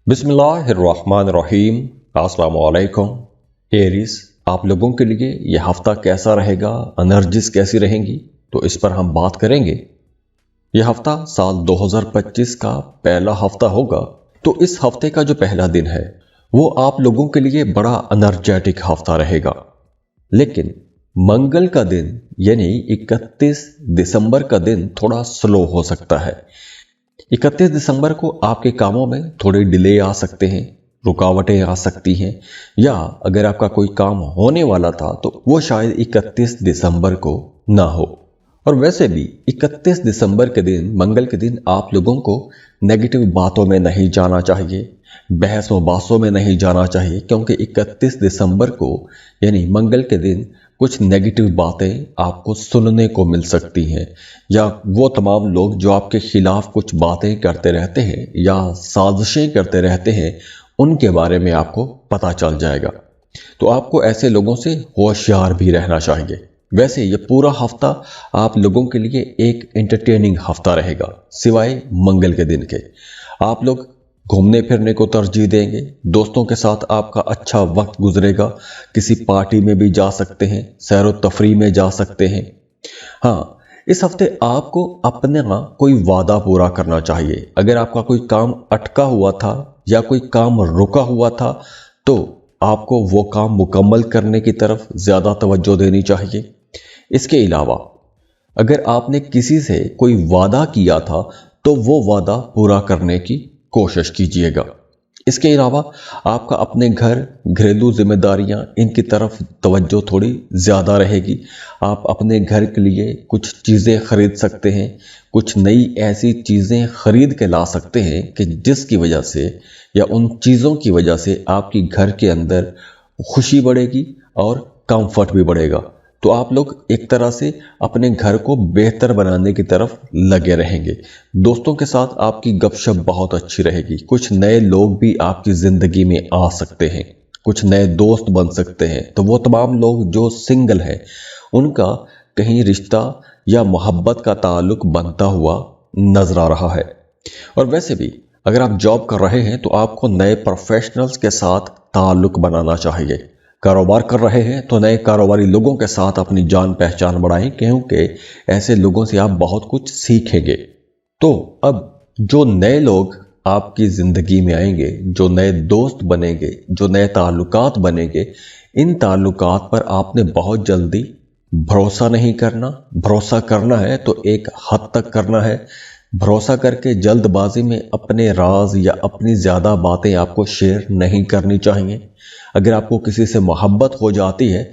बिस्मिल्लाहिर्रहमानिर्रहीम। अस्सलाम वालेकुम। एरीज, आप लोगों के लिए यह हफ्ता कैसा रहेगा, एनर्जीज कैसी रहेंगी, तो इस पर हम बात करेंगे। यह हफ्ता साल 2025 का पहला हफ्ता होगा। तो इस हफ्ते का जो पहला दिन है वो आप लोगों के लिए बड़ा एनर्जेटिक हफ्ता रहेगा। लेकिन मंगल का दिन यानी 31 दिसंबर का दिन थोड़ा स्लो हो सकता है। 31 दिसंबर को आपके कामों में थोड़े डिले आ सकते हैं, रुकावटें आ सकती हैं, या अगर आपका कोई काम होने वाला था तो वो शायद 31 दिसंबर को ना हो। और वैसे भी 31 दिसंबर के दिन, मंगल के दिन, आप लोगों को नेगेटिव बातों में नहीं जाना चाहिए, बहस व बासों में नहीं जाना चाहिए, क्योंकि 31 दिसंबर को यानी मंगल के दिन कुछ नेगेटिव बातें आपको सुनने को मिल सकती हैं, या वो तमाम लोग जो आपके खिलाफ कुछ बातें करते रहते हैं या साजिशें करते रहते हैं, उनके बारे में आपको पता चल जाएगा। तो आपको ऐसे लोगों से होशियार भी रहना चाहिए। वैसे ये पूरा हफ्ता आप लोगों के लिए एक एंटरटेनिंग हफ्ता रहेगा, सिवाय मंगल के दिन के। आप लोग घूमने फिरने को तरजीह देंगे, दोस्तों के साथ आपका अच्छा वक्त गुजरेगा, किसी पार्टी में भी जा सकते हैं, सैर व तफरीह में जा सकते हैं। हाँ, इस हफ्ते आपको अपना कोई वादा पूरा करना चाहिए। अगर आपका कोई काम अटका हुआ था या कोई काम रुका हुआ था तो आपको वो काम मुकम्मल करने की तरफ ज़्यादा तवज्जो देनी चाहिए। इसके अलावा अगर आपने किसी से कोई वादा किया था तो वो वादा पूरा करने की कोशिश कीजिएगा। इसके अलावा आपका अपने घरेलू जिम्मेदारियां, इनकी तरफ तवज्जो थोड़ी ज़्यादा रहेगी। आप अपने घर के लिए कुछ चीज़ें खरीद सकते हैं, कुछ नई ऐसी चीज़ें खरीद के ला सकते हैं कि जिसकी वजह से या उन चीज़ों की वजह से आपकी घर के अंदर खुशी बढ़ेगी और कंफर्ट भी बढ़ेगा। तो आप लोग एक तरह से अपने घर को बेहतर बनाने की तरफ लगे रहेंगे। दोस्तों के साथ आपकी गपशप बहुत अच्छी रहेगी। कुछ नए लोग भी आपकी ज़िंदगी में आ सकते हैं, कुछ नए दोस्त बन सकते हैं। तो वो तमाम लोग जो सिंगल हैं उनका कहीं रिश्ता या मोहब्बत का ताल्लुक बनता हुआ नजर आ रहा है। और वैसे भी अगर आप जॉब कर रहे हैं तो आपको नए प्रोफेशनल्स के साथ ताल्लुक बनाना चाहिए। कारोबार कर रहे हैं तो नए कारोबारी लोगों के साथ अपनी जान पहचान बढ़ाएं, क्योंकि ऐसे लोगों से आप बहुत कुछ सीखेंगे। तो अब जो नए लोग आपकी ज़िंदगी में आएंगे, जो नए दोस्त बनेंगे, जो नए ताल्लुकात बनेंगे, इन ताल्लुकात पर आपने बहुत जल्दी भरोसा नहीं करना। भरोसा करना है तो एक हद तक करना है। भरोसा करके जल्दबाजी में अपने राज या अपनी ज़्यादा बातें आपको शेयर नहीं करनी चाहिए। अगर आपको किसी से मोहब्बत हो जाती है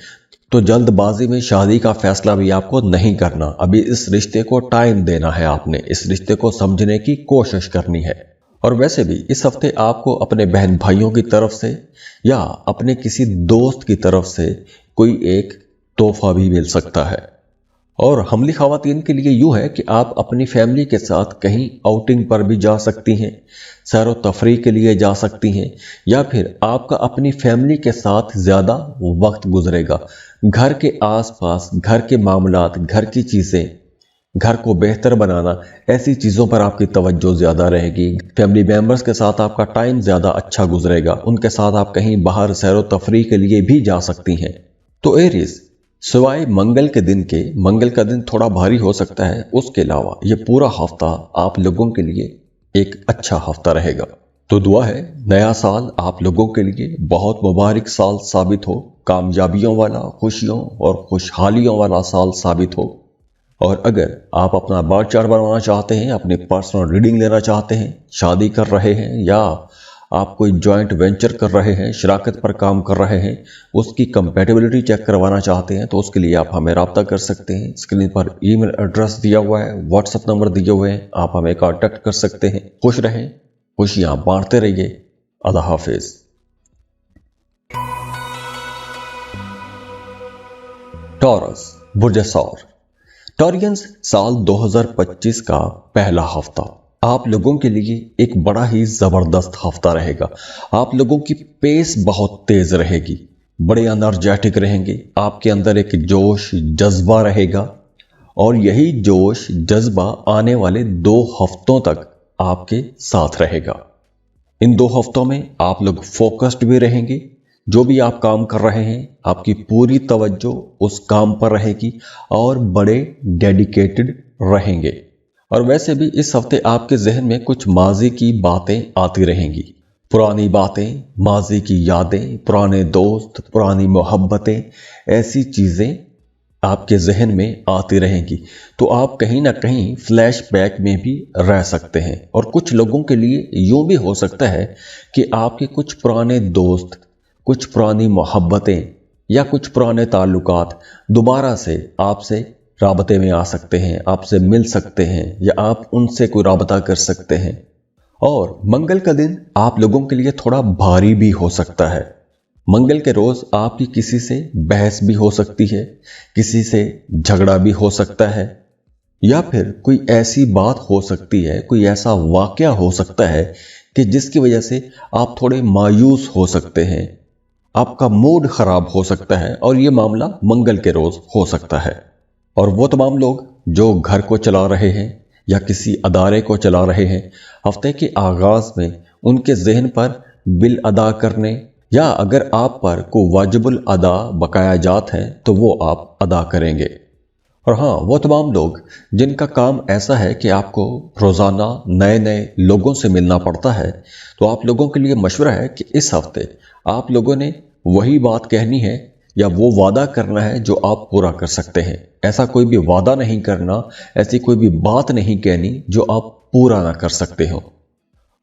तो जल्दबाजी में शादी का फैसला भी आपको नहीं करना। अभी इस रिश्ते को टाइम देना है, आपने इस रिश्ते को समझने की कोशिश करनी है। और वैसे भी इस हफ्ते आपको अपने बहन भाइयों की तरफ से या अपने किसी दोस्त की तरफ से कोई एक तोहफा भी मिल सकता है। और हमली खवातीन के लिए यूँ है कि आप अपनी फैमिली के साथ कहीं आउटिंग पर भी जा सकती हैं, सैर व तफरीह के लिए जा सकती हैं, या फिर आपका अपनी फैमिली के साथ ज़्यादा वक्त गुजरेगा। घर के आसपास, घर के मामलात, घर की चीज़ें, घर को बेहतर बनाना, ऐसी चीज़ों पर आपकी तवज्जो ज़्यादा रहेगी। फैमिली मेम्बर्स के साथ आपका टाइम ज़्यादा अच्छा गुजरेगा, उनके साथ आप कहीं बाहर सैर व तफरीह के लिए भी जा सकती हैं। तो एरीज, सिवाय मंगल के दिन के, मंगल का दिन थोड़ा भारी हो सकता है, उसके अलावा ये पूरा हफ्ता आप लोगों के लिए एक अच्छा हफ्ता रहेगा। तो दुआ है नया साल आप लोगों के लिए बहुत मुबारक साल साबित हो, कामयाबियों वाला, खुशियों और खुशहालियों वाला साल साबित हो। और अगर आप अपना बार चार्ट बनवाना चाहते हैं, अपनी पर्सनल रीडिंग लेना चाहते हैं, शादी कर रहे हैं या आप कोई जॉइंट वेंचर कर रहे हैं, शराकत पर काम कर रहे हैं, उसकी कंपैटिबिलिटी चेक करवाना चाहते हैं, तो उसके लिए आप हमें रब्ता कर सकते हैं। स्क्रीन पर ईमेल एड्रेस दिया हुआ है, व्हाट्सएप नंबर दिए हुए हैं, आप हमें कांटेक्ट कर सकते हैं। खुश रहें, खुशियां बांटते रहिए। अल्लाह हाफिज। टॉरस, बुर्ज सौर। टॉरियंस, साल 2025 का पहला हफ्ता आप लोगों के लिए एक बड़ा ही ज़बरदस्त हफ्ता रहेगा। आप लोगों की पेस बहुत तेज़ रहेगी, बड़े एनर्जेटिक रहेंगे, आपके अंदर एक जोश जज्बा रहेगा, और यही जोश जज्बा आने वाले 2 हफ्तों तक आपके साथ रहेगा। इन 2 हफ्तों में आप लोग फोकस्ड भी रहेंगे। जो भी आप काम कर रहे हैं, आपकी पूरी तवज्जो उस काम पर रहेगी और बड़े डेडिकेटेड रहेंगे। और वैसे भी इस हफ्ते आपके जहन में कुछ माजी की बातें आती रहेंगी, पुरानी बातें, माजी की यादें, पुराने दोस्त, पुरानी मोहब्बतें, ऐसी चीज़ें आपके जहन में आती रहेंगी। तो आप कहीं ना कहीं फ्लैश बैक में भी रह सकते हैं। और कुछ लोगों के लिए यूं भी हो सकता है कि आपके कुछ पुराने दोस्त, कुछ पुरानी मोहब्बतें या कुछ पुराने ताल्लुकात दोबारा से आपसे राबते में आ सकते हैं, आपसे मिल सकते हैं, या आप उनसे कोई राबता कर सकते हैं। और मंगल का दिन आप लोगों के लिए थोड़ा भारी भी हो सकता है। मंगल के रोज आपकी किसी से बहस भी हो सकती है, किसी से झगड़ा भी हो सकता है, या फिर कोई ऐसी बात हो सकती है, कोई ऐसा वाकया हो सकता है कि जिसकी वजह से आप थोड़े मायूस हो सकते हैं, आपका मूड खराब हो सकता है। और ये मामला मंगल के रोज हो सकता है। और वो तमाम लोग जो घर को चला रहे हैं या किसी अदारे को चला रहे हैं, हफ्ते के आगाज में उनके जहन पर बिल अदा करने, या अगर आप पर कोई वाजिबुल अदा बकाया जात है तो वो आप अदा करेंगे। और हाँ, वो तमाम लोग जिनका काम ऐसा है कि आपको रोज़ाना नए नए लोगों से मिलना पड़ता है, तो आप लोगों के लिए मशवरा है कि इस हफ्ते आप लोगों ने वही बात कहनी है या वो वादा करना है जो आप पूरा कर सकते हैं। ऐसा कोई भी वादा नहीं करना, ऐसी कोई भी बात नहीं कहनी जो आप पूरा ना कर सकते हो।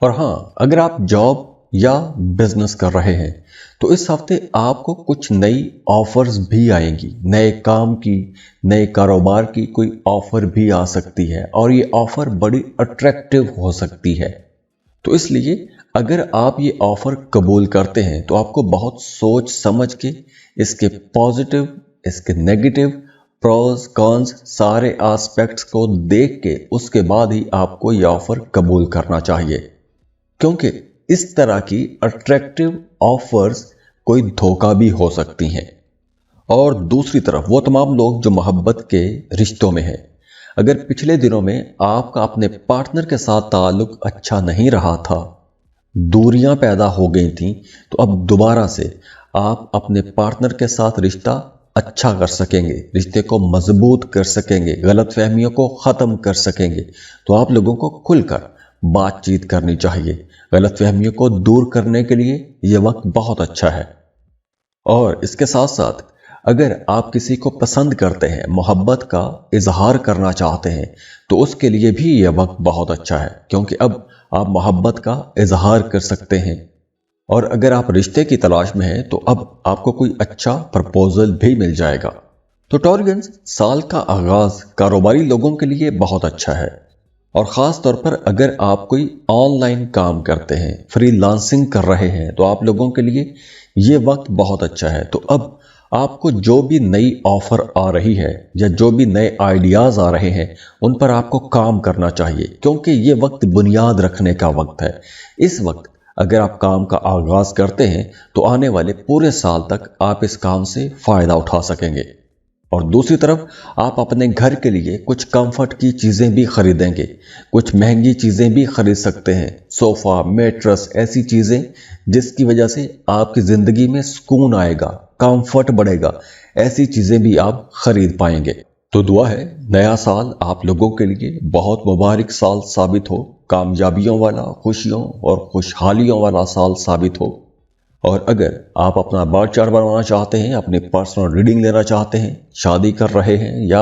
और हाँ, अगर आप जॉब या बिजनेस कर रहे हैं तो इस हफ्ते आपको कुछ नई ऑफर्स भी आएंगी, नए काम की, नए कारोबार की कोई ऑफर भी आ सकती है, और ये ऑफर बड़ी अट्रैक्टिव हो सकती है। तो इसलिए अगर आप ये ऑफर कबूल करते हैं तो आपको बहुत सोच समझ के इसके पॉजिटिव, इसके नेगेटिव, प्रोज कॉन्स, सारे एस्पेक्ट्स को देख के उसके बाद ही आपको ये ऑफर कबूल करना चाहिए, क्योंकि इस तरह की अट्रैक्टिव ऑफर्स कोई धोखा भी हो सकती हैं। और दूसरी तरफ वो तमाम लोग जो मोहब्बत के रिश्तों में हैं, अगर पिछले दिनों में आपका अपने पार्टनर के साथ ताल्लुक अच्छा नहीं रहा था, दूरियां पैदा हो गई थी, तो अब दोबारा से आप अपने पार्टनर के साथ रिश्ता अच्छा कर सकेंगे, रिश्ते को मजबूत कर सकेंगे, गलतफहमियों को ख़त्म कर सकेंगे। तो आप लोगों को खुलकर बातचीत करनी चाहिए। गलतफहमियों को दूर करने के लिए यह वक्त बहुत अच्छा है। और इसके साथ साथ अगर आप किसी को पसंद करते हैं, मोहब्बत का इजहार करना चाहते हैं, तो उसके लिए भी यह वक्त बहुत अच्छा है, क्योंकि अब आप मोहब्बत का इजहार कर सकते हैं। और अगर आप रिश्ते की तलाश में हैं तो अब आपको कोई अच्छा प्रपोजल भी मिल जाएगा। तो टॉरियंस, साल का आगाज कारोबारी लोगों के लिए बहुत अच्छा है, और ख़ास तौर पर अगर आप कोई ऑनलाइन काम करते हैं, फ्रीलांसिंग कर रहे हैं, तो आप लोगों के लिए ये वक्त बहुत अच्छा है। तो अब आपको जो भी नई ऑफर आ रही है या जो भी नए आइडियाज़ आ रहे हैं, उन पर आपको काम करना चाहिए, क्योंकि ये वक्त बुनियाद रखने का वक्त है। इस वक्त अगर आप काम का आगाज़ करते हैं तो आने वाले पूरे साल तक आप इस काम से फ़ायदा उठा सकेंगे। और दूसरी तरफ आप अपने घर के लिए कुछ कंफर्ट की चीज़ें भी खरीदेंगे, कुछ महंगी चीज़ें भी खरीद सकते हैं, सोफ़ा, मैट्रेस, ऐसी चीज़ें जिसकी वजह से आपकी ज़िंदगी में सुकून आएगा, कंफर्ट बढ़ेगा, ऐसी चीज़ें भी आप खरीद पाएंगे। तो दुआ है नया साल आप लोगों के लिए बहुत मुबारक साल साबित हो, कामयाबियों वाला, खुशियों और खुशहालियों वाला साल साबित हो। और अगर आप अपना बार चार्ट बनवाना चाहते हैं, अपनी पर्सनल रीडिंग लेना चाहते हैं, शादी कर रहे हैं या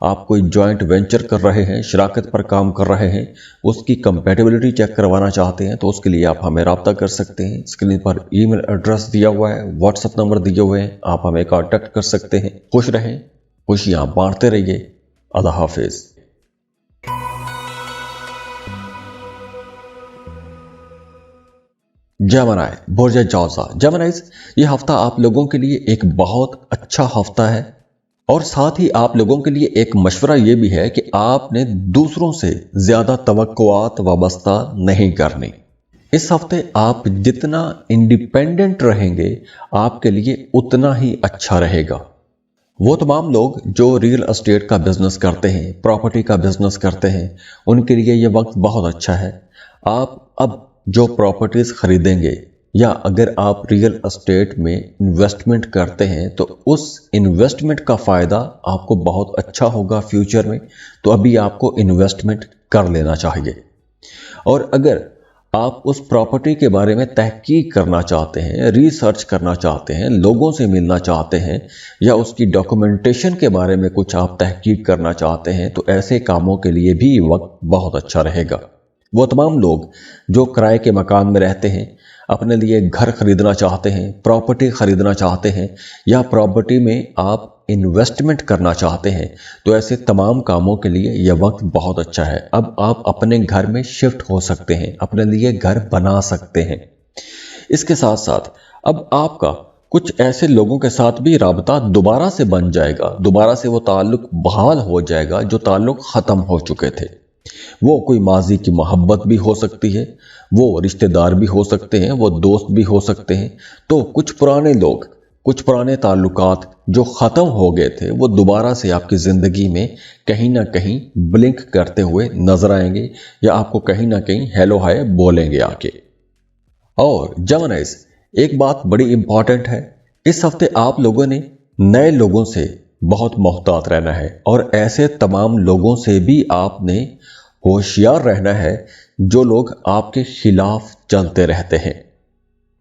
आप कोई जॉइंट वेंचर कर रहे हैं, शराकत पर काम कर रहे हैं, उसकी कंपैटिबिलिटी चेक करवाना चाहते हैं, तो उसके लिए आप हमें रब्ता कर सकते हैं। स्क्रीन पर ईमेल एड्रेस दिया हुआ है, व्हाट्सएप नंबर दिए हुए हैं, आप हमें कॉन्टैक्ट कर सकते हैं। खुश रहें, खुशियाँ बांटते रहिए। अल्लाह हाफिज़। जेमिनी, बुर्ज जौज़ा। जेमिनीज़, ये हफ्ता आप लोगों के लिए एक बहुत अच्छा हफ्ता है, और साथ ही आप लोगों के लिए एक मशवरा ये भी है कि आपने दूसरों से ज़्यादा तवक्कुआत वाबस्ता नहीं करनी। इस हफ्ते आप जितना इंडिपेंडेंट रहेंगे आपके लिए उतना ही अच्छा रहेगा। वो तमाम लोग जो रियल एस्टेट का बिजनेस करते हैं, प्रॉपर्टी का बिजनेस करते हैं, उनके लिए ये वक्त बहुत अच्छा है। आप अब जो प्रॉपर्टीज खरीदेंगे या अगर आप रियल एस्टेट में इन्वेस्टमेंट करते हैं तो उस इन्वेस्टमेंट का फ़ायदा आपको बहुत अच्छा होगा फ्यूचर में, तो अभी आपको इन्वेस्टमेंट कर लेना चाहिए। और अगर आप उस प्रॉपर्टी के बारे में तहकीक करना चाहते हैं, रिसर्च करना चाहते हैं, लोगों से मिलना चाहते हैं या उसकी डॉक्यूमेंटेशन के बारे में कुछ आप तहकीक करना चाहते हैं, तो ऐसे कामों के लिए भी वक्त बहुत अच्छा रहेगा। वो तमाम लोग जो किराए के मकान में रहते हैं, अपने लिए घर खरीदना चाहते हैं, प्रॉपर्टी खरीदना चाहते हैं या प्रॉपर्टी में आप इन्वेस्टमेंट करना चाहते हैं, तो ऐसे तमाम कामों के लिए यह वक्त बहुत अच्छा है। अब आप अपने घर में शिफ्ट हो सकते हैं, अपने लिए घर बना सकते हैं। इसके साथ साथ अब आपका कुछ ऐसे लोगों के साथ भी राबता दोबारा से बन जाएगा, दोबारा से वो ताल्लुक बहाल हो जाएगा जो ताल्लुक ख़त्म हो चुके थे। वो कोई माजी की मोहब्बत भी हो सकती है, वो रिश्तेदार भी हो सकते हैं, वो दोस्त भी हो सकते हैं। तो कुछ पुराने लोग, कुछ पुराने ताल्लुकात जो ख़त्म हो गए थे, वो दोबारा से आपकी ज़िंदगी में कहीं ना कहीं ब्लिंक करते हुए नजर आएंगे या आपको कहीं ना कहीं हेलो हाय बोलेंगे आके। और जवानाइज, एक बात बड़ी इंपॉर्टेंट है, इस हफ्ते आप लोगों ने नए लोगों से बहुत मोहतात रहना है और ऐसे तमाम लोगों से भी आपने होशियार रहना है जो लोग आपके खिलाफ चलते रहते हैं।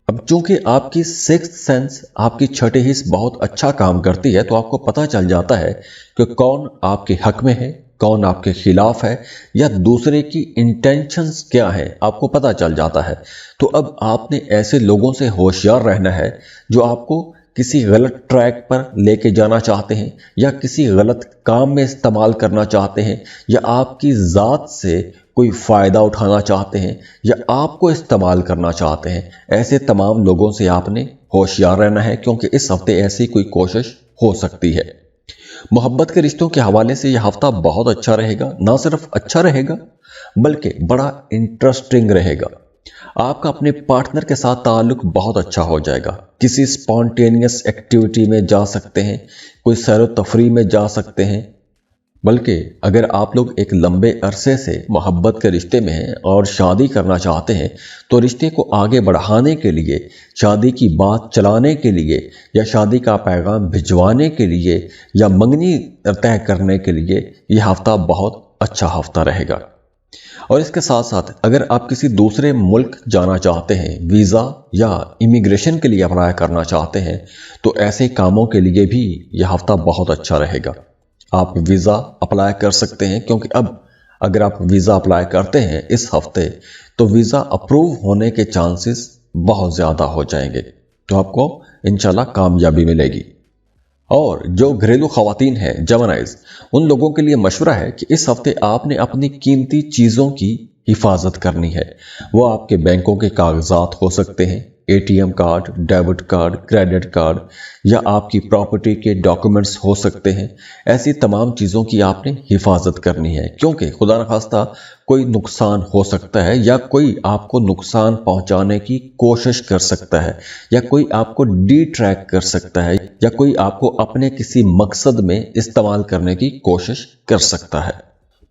अब चूंकि आपकी सिक्स्थ सेंस, आपकी छठी हिस्स बहुत अच्छा काम करती है, तो आपको पता चल जाता है कि कौन आपके हक में है, कौन आपके खिलाफ है या दूसरे की इंटेंशंस क्या है, आपको पता चल जाता है। तो अब आपने ऐसे लोगों से होशियार रहना है जो आपको किसी गलत ट्रैक पर लेके जाना चाहते हैं या किसी गलत काम में इस्तेमाल करना चाहते हैं या आपकी ज़ात से कोई फ़ायदा उठाना चाहते हैं या आपको इस्तेमाल करना चाहते हैं। ऐसे तमाम लोगों से आपने होशियार रहना है, क्योंकि इस हफ्ते ऐसी कोई कोशिश हो सकती है। मोहब्बत के रिश्तों के हवाले से यह हफ्ता बहुत अच्छा रहेगा। ना सिर्फ अच्छा रहेगा बल्कि बड़ा इंटरेस्टिंग रहेगा। आपका अपने पार्टनर के साथ ताल्लुक बहुत अच्छा हो जाएगा। किसी स्पॉन्टेनियस एक्टिविटी में जा सकते हैं, कोई सैर तफरी में जा सकते हैं। बल्कि अगर आप लोग एक लंबे अरसे से मोहब्बत के रिश्ते में हैं और शादी करना चाहते हैं, तो रिश्ते को आगे बढ़ाने के लिए, शादी की बात चलाने के लिए या शादी का पैगाम भिजवाने के लिए या मंगनी तय करने के लिए यह हफ्ता बहुत अच्छा हफ्ता रहेगा। और इसके साथ साथ अगर आप किसी दूसरे मुल्क जाना चाहते हैं, वीज़ा या इमिग्रेशन के लिए अप्लाई करना चाहते हैं, तो ऐसे कामों के लिए भी यह हफ्ता बहुत अच्छा रहेगा। आप वीज़ा अप्लाई कर सकते हैं, क्योंकि अब अगर आप वीज़ा अप्लाई करते हैं इस हफ्ते, तो वीज़ा अप्रूव होने के चांसेस बहुत ज़्यादा हो जाएंगे, तो आपको इंशाल्लाह कामयाबी मिलेगी। और जो घरेलू खवातीन हैं, जवानाइज, उन लोगों के लिए मशवरा है कि इस हफ्ते आपने अपनी कीमती चीज़ों की हिफाजत करनी है। वो आपके बैंकों के कागजात हो सकते हैं, ATM card, debit card, credit card या आपकी प्रॉपर्टी के डॉक्यूमेंट्स हो सकते हैं। ऐसी तमाम चीज़ों की आपने हिफाजत करनी है, क्योंकि खुदा न खास्ता कोई नुकसान हो सकता है या कोई आपको नुकसान पहुंचाने की कोशिश कर सकता है या कोई आपको डी ट्रैक कर सकता है या कोई आपको अपने किसी मकसद में इस्तेमाल करने की कोशिश कर सकता है।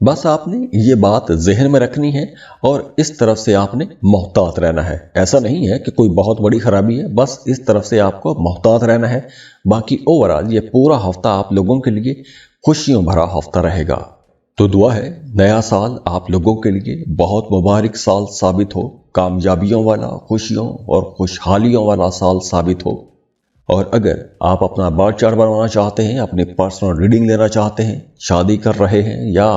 बस आपने ये बात जहन में रखनी है और इस तरफ से आपने मोहतात रहना है। ऐसा नहीं है कि कोई बहुत बड़ी खराबी है, बस इस तरफ से आपको मोहतात रहना है। बाकी ओवरऑल ये पूरा हफ्ता आप लोगों के लिए खुशियों भरा हफ्ता रहेगा। तो दुआ है नया साल आप लोगों के लिए बहुत मुबारक साल साबित हो, कामयाबियों वाला, खुशियों और खुशहालियों वाला साल साबित हो। और अगर आप अपना बार चार्ट बनवाना चाहते हैं, अपने पर्सनल रीडिंग लेना चाहते हैं, शादी कर रहे हैं या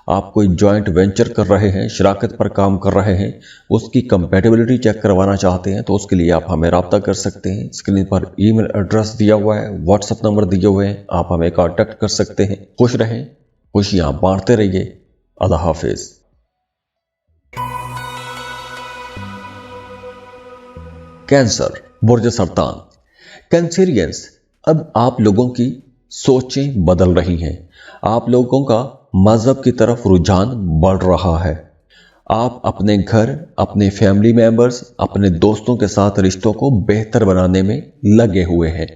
आप कोई जॉइंट वेंचर कर रहे हैं, शराकत पर काम कर रहे हैं, उसकी कंपैटिबिलिटी चेक करवाना चाहते हैं, तो उसके लिए आप हमें रब्ता कर सकते हैं। स्क्रीन पर ईमेल एड्रेस दिया हुआ है, व्हाट्सएप नंबर दिए हुए हैं, आप हमें कांटेक्ट कर सकते हैं। खुश रहें, खुशियां बांटते रहिए। अल्लाह हाफिज। कैंसर, बुर्ज सरतान। कैंसरियंस, अब आप लोगों की सोचें बदल रही हैं। आप लोगों का मजहब की तरफ रुझान बढ़ रहा है। आप अपने घर, अपने फैमिली मेंबर्स, अपने दोस्तों के साथ रिश्तों को बेहतर बनाने में लगे हुए हैं।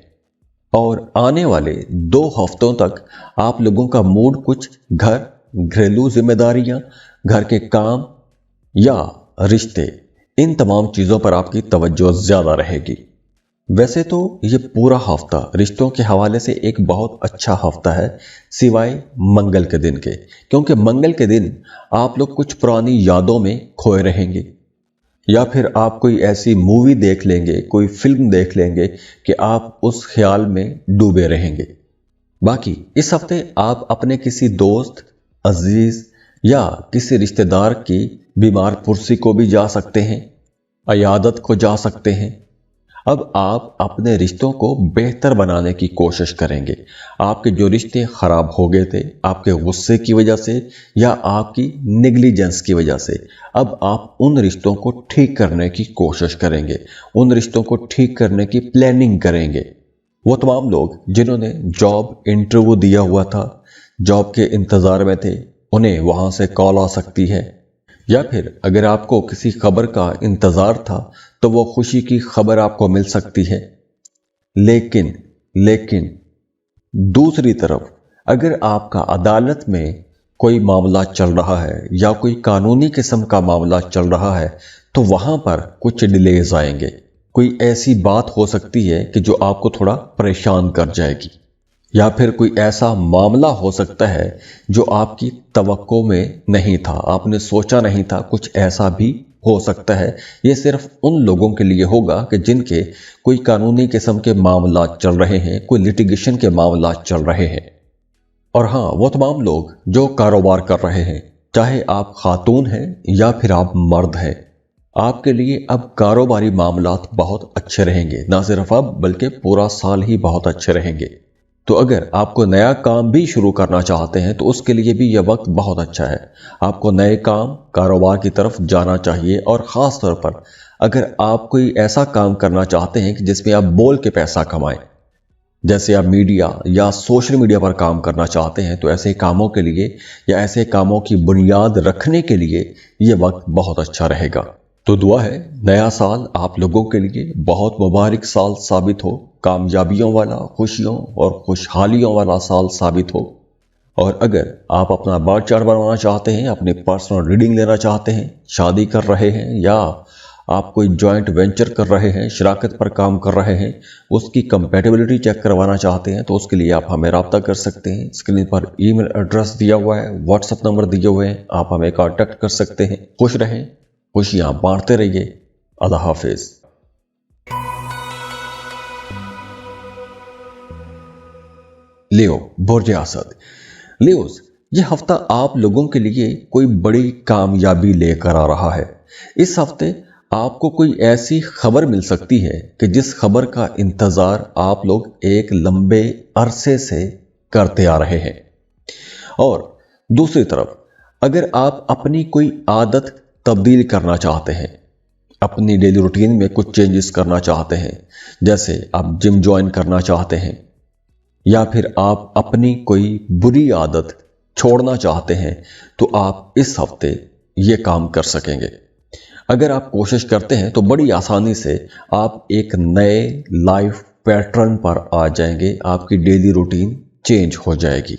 और आने वाले 2 हफ्तों तक आप लोगों का मूड कुछ घरेलू जिम्मेदारियां, घर के काम या रिश्ते, इन तमाम चीज़ों पर आपकी तवज्जो ज़्यादा रहेगी। वैसे तो ये पूरा हफ्ता रिश्तों के हवाले से एक बहुत अच्छा हफ्ता है, सिवाय मंगल के दिन के, क्योंकि मंगल के दिन आप लोग कुछ पुरानी यादों में खोए रहेंगे, या फिर आप कोई ऐसी मूवी देख लेंगे, कोई फिल्म देख लेंगे कि आप उस ख्याल में डूबे रहेंगे। बाकी इस हफ्ते आप अपने किसी दोस्त, अजीज या किसी रिश्तेदार की बीमार पुरसी को भी जा सकते हैं, अयादत को जा सकते हैं। अब आप अपने रिश्तों को बेहतर बनाने की कोशिश करेंगे। आपके जो रिश्ते खराब हो गए थे आपके गुस्से की वजह से या आपकी नेग्लिजेंस की वजह से, अब आप उन रिश्तों को ठीक करने की कोशिश करेंगे, उन रिश्तों को ठीक करने की प्लानिंग करेंगे। वो तमाम लोग जिन्होंने जॉब इंटरव्यू दिया हुआ था, जॉब के इंतज़ार में थे, उन्हें वहाँ से कॉल आ सकती है, या फिर अगर आपको किसी खबर का इंतज़ार था तो वो खुशी की खबर आपको मिल सकती है। लेकिन दूसरी तरफ अगर आपका अदालत में कोई मामला चल रहा है या कोई कानूनी किस्म का मामला चल रहा है तो वहाँ पर कुछ डिलेज आएंगे। कोई ऐसी बात हो सकती है कि जो आपको थोड़ा परेशान कर जाएगी, या फिर कोई ऐसा मामला हो सकता है जो आपकी तवक्को में नहीं था, आपने सोचा नहीं था, कुछ ऐसा भी हो सकता है। ये सिर्फ उन लोगों के लिए होगा कि जिनके कोई कानूनी किस्म के मामला चल रहे हैं, कोई लिटिगेशन के मामला चल रहे हैं। और हाँ, वो तमाम लोग जो कारोबार कर रहे हैं, चाहे आप खातून हैं या फिर आप मर्द हैं, आपके लिए अब कारोबारी मामलात बहुत अच्छे रहेंगे। ना सिर्फ अब बल्कि पूरा साल ही बहुत अच्छे रहेंगे। तो अगर आपको नया काम भी शुरू करना चाहते हैं तो उसके लिए भी यह वक्त बहुत अच्छा है। आपको नए काम, कारोबार की तरफ जाना चाहिए, और ख़ास तौर पर अगर आप कोई ऐसा काम करना चाहते हैं कि जिसमें आप बोल के पैसा कमाएं, जैसे आप मीडिया या सोशल मीडिया पर काम करना चाहते हैं, तो ऐसे कामों के लिए या ऐसे कामों की बुनियाद रखने के लिए ये वक्त बहुत अच्छा रहेगा। तो दुआ है नया साल आप लोगों के लिए बहुत मुबारक साल साबित हो, कामयाबियों वाला, खुशियों और खुशहालियों वाला साल साबित हो। और अगर आप अपना बर्थ चार्ट बनवाना चाहते हैं, अपनी पर्सनल रीडिंग लेना चाहते हैं, शादी कर रहे हैं या आप कोई जॉइंट वेंचर कर रहे हैं, शराकत पर काम कर रहे हैं, उसकी कंपैटिबिलिटी चेक करवाना चाहते हैं, तो उसके लिए आप हमें रब्ता कर सकते हैं। स्क्रीन पर ईमेल एड्रेस दिया हुआ है, व्हाट्सएप नंबर दिए हुए हैं, आप हमें कॉन्टैक्ट कर सकते हैं। खुश रहें, खुशियां बांटते रहिए। अल्लाह हाफिज। लियो, बुर्ज असद। लियोस, ये हफ्ता आप लोगों के लिए कोई बड़ी कामयाबी लेकर आ रहा है। इस हफ्ते आपको कोई ऐसी खबर मिल सकती है कि जिस खबर का इंतजार आप लोग एक लंबे अरसे से करते आ रहे हैं। और दूसरी तरफ अगर आप अपनी कोई आदत तब्दील करना चाहते हैं, अपनी डेली रूटीन में कुछ चेंजेस करना चाहते हैं, जैसे आप जिम ज्वाइन करना चाहते हैं, या फिर आप अपनी कोई बुरी आदत छोड़ना चाहते हैं, तो आप इस हफ्ते ये काम कर सकेंगे। अगर आप कोशिश करते हैं तो बड़ी आसानी से आप एक नए लाइफ पैटर्न पर आ जाएंगे, आपकी डेली रूटीन चेंज हो जाएगी।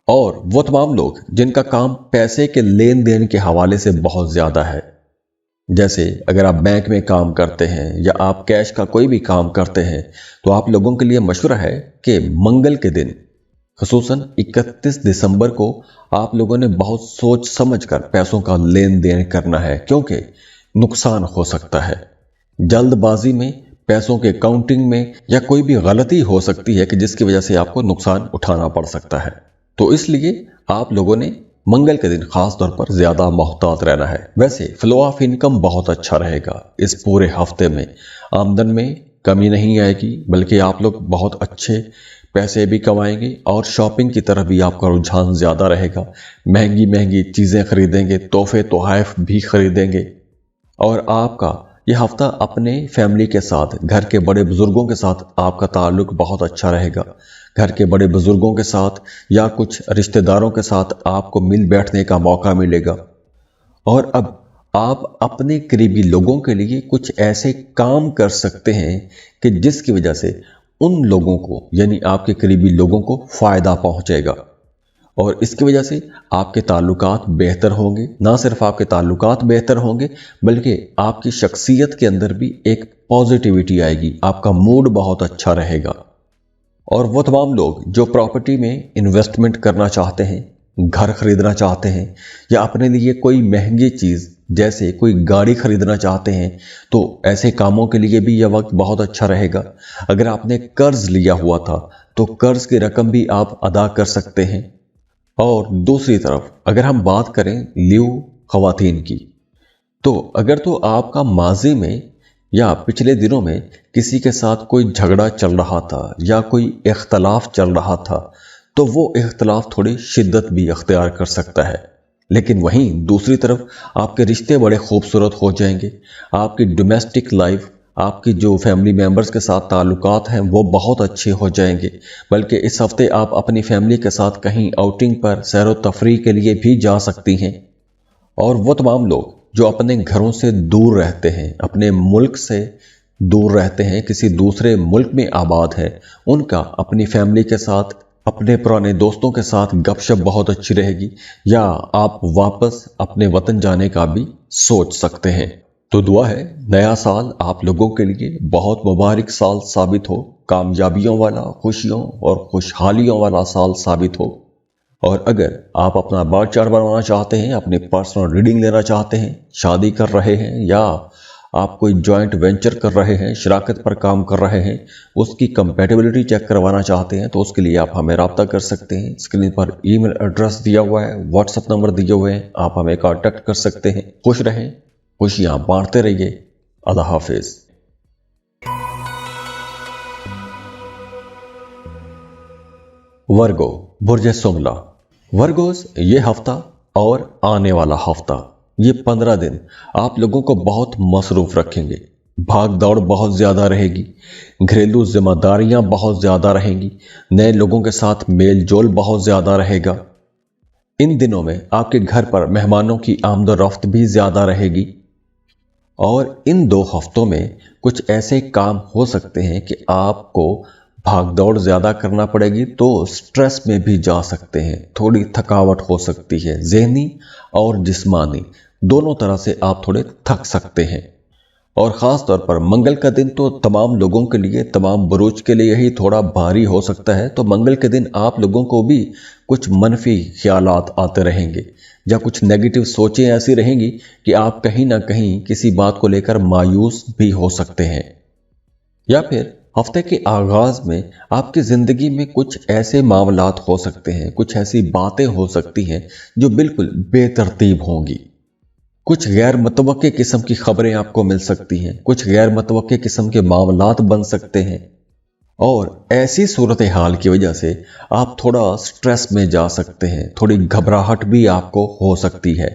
और वो तमाम लोग जिनका काम पैसे के लेन देन के हवाले से बहुत ज़्यादा है, जैसे अगर आप बैंक में काम करते हैं या आप कैश का कोई भी काम करते हैं, तो आप लोगों के लिए मशवरा है कि मंगल के दिन, खुसूसन 31 दिसंबर को, आप लोगों ने बहुत सोच समझ कर पैसों का लेन देन करना है, क्योंकि नुकसान हो सकता है। जल्दबाजी में पैसों के काउंटिंग में या कोई भी गलती हो सकती है कि जिसकी वजह से आपको नुकसान उठाना पड़ सकता है। तो इसलिए आप लोगों ने मंगल के दिन खास तौर पर ज्यादा मोहतात रहना है। वैसे फ्लो ऑफ इनकम बहुत अच्छा रहेगा। इस पूरे हफ्ते में आमदन में कमी नहीं आएगी, बल्कि आप लोग बहुत अच्छे पैसे भी कमाएंगे और शॉपिंग की तरफ भी आपका रुझान ज्यादा रहेगा। महंगी महंगी चीजें खरीदेंगे, तोहफे तोहफ भी खरीदेंगे। और आपका यह हफ्ता अपने फैमिली के साथ, घर के बड़े बुजुर्गों के साथ आपका ताल्लुक बहुत अच्छा रहेगा। घर के बड़े बुजुर्गों के साथ या कुछ रिश्तेदारों के साथ आपको मिल बैठने का मौका मिलेगा। और अब आप अपने करीबी लोगों के लिए कुछ ऐसे काम कर सकते हैं कि जिसकी वजह से उन लोगों को, यानी आपके करीबी लोगों को फायदा पहुंचेगा। और इसकी वजह से आपके ताल्लुकात बेहतर होंगे। ना सिर्फ आपके ताल्लुकात बेहतर होंगे बल्कि आपकी शख्सियत के अंदर भी एक पॉजिटिविटी आएगी, आपका मूड बहुत अच्छा रहेगा। और वो तमाम लोग जो प्रॉपर्टी में इन्वेस्टमेंट करना चाहते हैं, घर खरीदना चाहते हैं या अपने लिए कोई महंगी चीज़ जैसे कोई गाड़ी खरीदना चाहते हैं, तो ऐसे कामों के लिए भी यह वक्त बहुत अच्छा रहेगा। अगर आपने कर्ज लिया हुआ था तो कर्ज की रकम भी आप अदा कर सकते हैं। और दूसरी तरफ अगर हम बात करें लिव खवातीन की, तो अगर तो आपका माजी में या पिछले दिनों में किसी के साथ कोई झगड़ा चल रहा था या कोई इख्तलाफ चल रहा था, तो वो इख्तलाफ थोड़ी शिद्दत भी अख्तियार कर सकता है। लेकिन वहीं दूसरी तरफ आपके रिश्ते बड़े खूबसूरत हो जाएंगे, आपकी डोमेस्टिक लाइफ, आपकी जो फैमिली मेंबर्स के साथ ताल्लुकात हैं वो बहुत अच्छे हो जाएंगे। बल्कि इस हफ्ते आप अपनी फैमिली के साथ कहीं आउटिंग पर सैर व तफरीह के लिए भी जा सकती हैं। और वो तमाम लोग जो अपने घरों से दूर रहते हैं, अपने मुल्क से दूर रहते हैं, किसी दूसरे मुल्क में आबाद हैं, उनका अपनी फैमिली के साथ, अपने पुराने दोस्तों के साथ गपशप बहुत अच्छी रहेगी, या आप वापस अपने वतन जाने का भी सोच सकते हैं। तो दुआ है नया साल आप लोगों के लिए बहुत मुबारक साल साबित हो, कामयाबियों वाला, खुशियों और खुशहालियों वाला साल साबित हो। और अगर आप अपना बार चार्ट बनवाना चाहते हैं, अपनी पर्सनल रीडिंग लेना चाहते हैं, शादी कर रहे हैं या आप कोई जॉइंट वेंचर कर रहे हैं, शराकत पर काम कर रहे हैं, उसकी कंपैटिबिलिटी चेक करवाना चाहते हैं, तो उसके लिए आप हमें रब्ता कर सकते हैं। स्क्रीन पर ईमेल एड्रेस दिया हुआ है, व्हाट्सएप नंबर दिए हुए हैं, आप हमें कांटेक्ट कर सकते हैं। खुश रहें, खुशियां बांटते रहिए। अल्लाह हाफिज। वर्गो, बुर्ज सुमला। वर्गोस, ये हफ्ता और आने वाला हफ्ता, ये 15 दिन आप लोगों को बहुत मसरूफ रखेंगे। भाग दौड़ बहुत ज़्यादा रहेगी, घरेलू जिम्मेदारियां बहुत ज़्यादा रहेंगी, नए लोगों के साथ मेल जोल बहुत ज़्यादा रहेगा। इन दिनों में आपके घर पर मेहमानों की आमदोरफ्त भी ज़्यादा रहेगी। और इन 2 हफ्तों में कुछ ऐसे काम हो सकते हैं कि आपको भाग दौड़ ज़्यादा करना पड़ेगी, तो स्ट्रेस में भी जा सकते हैं, थोड़ी थकावट हो सकती है, ज़हनी और जिस्मानी दोनों तरह से आप थोड़े थक सकते हैं। और ख़ास तौर पर मंगल का दिन तो तमाम लोगों के लिए, तमाम बुरूज के लिए ही थोड़ा भारी हो सकता है। तो मंगल के दिन आप लोगों को भी कुछ मनफी ख्यालात आते रहेंगे या कुछ नेगेटिव सोचें ऐसी रहेंगी कि आप कहीं ना कहीं किसी बात को लेकर मायूस भी हो सकते हैं। या फिर हफ्ते के आगाज में आपकी जिंदगी में कुछ ऐसे मामलात हो सकते हैं, कुछ ऐसी बातें हो सकती हैं जो बिल्कुल बेतरतीब होंगी। कुछ गैर मुतवक्के किस्म की खबरें आपको मिल सकती हैं, कुछ गैर मुतवक्के किस्म के मामलात बन सकते हैं। और ऐसी सूरत हाल की वजह से आप थोड़ा स्ट्रेस में जा सकते हैं, थोड़ी घबराहट भी आपको हो सकती है।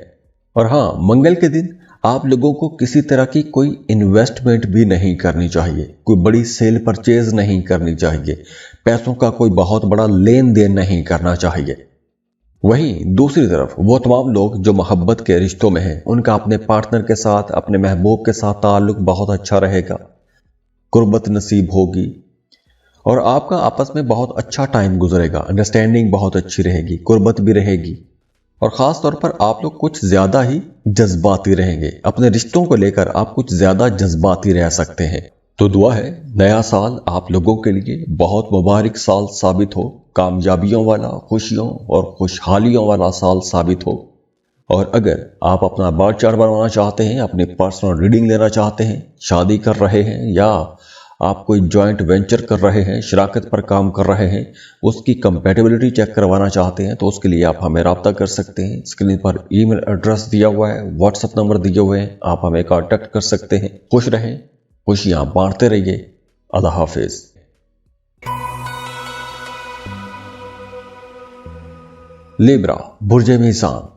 और हाँ, मंगल के दिन आप लोगों को किसी तरह की कोई इन्वेस्टमेंट भी नहीं करनी चाहिए, कोई बड़ी सेल परचेज नहीं करनी चाहिए, पैसों का कोई बहुत बड़ा लेन देन नहीं करना चाहिए। वहीं दूसरी तरफ वो तमाम लोग जो मोहब्बत के रिश्तों में हैं, उनका अपने पार्टनर के साथ, अपने महबूब के साथ ताल्लुक बहुत अच्छा रहेगा, कुर्बत नसीब होगी और आपका आपस में बहुत अच्छा टाइम गुजरेगा, अंडरस्टैंडिंग बहुत अच्छी रहेगी, कुर्बत भी रहेगी। और ख़ास तौर पर आप लोग कुछ ज़्यादा ही जज्बाती रहेंगे, अपने रिश्तों को लेकर आप कुछ ज़्यादा जज्बाती रह सकते हैं। तो दुआ है नया साल आप लोगों के लिए बहुत मुबारक साल साबित हो, कामयाबियों वाला, खुशियों और खुशहालियों वाला साल साबित हो। और अगर आप अपना बार चार्ट बनवाना चाहते हैं, अपनी पर्सनल रीडिंग लेना चाहते हैं, शादी कर रहे हैं या आप कोई जॉइंट वेंचर कर रहे हैं, शराकत पर काम कर रहे हैं, उसकी कंपैटिबिलिटी चेक करवाना चाहते हैं, तो उसके लिए आप हमें रब्ता कर सकते हैं। स्क्रीन पर ईमेल एड्रेस दिया हुआ है, व्हाट्सएप नंबर दिए हुए हैं, आप हमें कांटेक्ट कर सकते हैं। खुश रहें, खुशियां बांटते रहिए। अल्लाह हाफिज। लिब्रा, बुर्ज मीज़ान।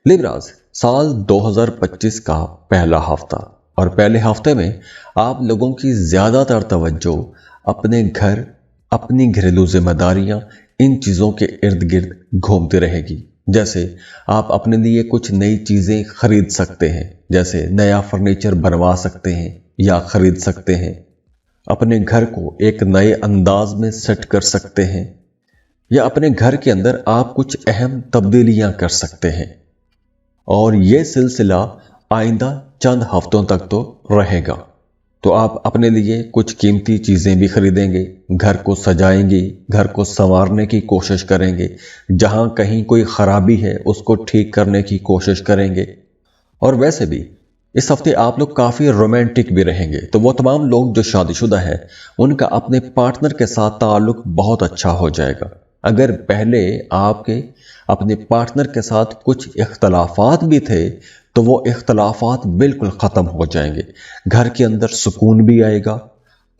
लिब्राज, साल 2025 का पहला हफ्ता, और पहले हफ्ते में आप लोगों की ज़्यादातर तवज्जो अपने घर, अपनी घरेलू जिम्मेदारियां, इन चीज़ों के इर्द गिर्द घूमती रहेगी। जैसे आप अपने लिए कुछ नई चीज़ें खरीद सकते हैं, जैसे नया फर्नीचर बनवा सकते हैं या खरीद सकते हैं, अपने घर को एक नए अंदाज में सेट कर सकते हैं, या अपने घर के अंदर आप कुछ अहम तब्दीलियां कर सकते हैं। और ये सिलसिला आइंदा चंद हफ्तों तक तो रहेगा। तो आप अपने लिए कुछ कीमती चीज़ें भी खरीदेंगे, घर को सजाएंगे, घर को संवारने की कोशिश करेंगे, जहां कहीं कोई खराबी है उसको ठीक करने की कोशिश करेंगे। और वैसे भी इस हफ्ते आप लोग काफ़ी रोमांटिक भी रहेंगे। तो वो तमाम लोग जो शादीशुदा हैं उनका अपने पार्टनर के साथ ताल्लुक बहुत अच्छा हो जाएगा। अगर पहले आपके अपने पार्टनर के साथ कुछ इख्तलाफात भी थे तो वो इख्तलाफात बिल्कुल ख़त्म हो जाएंगे। घर के अंदर सुकून भी आएगा,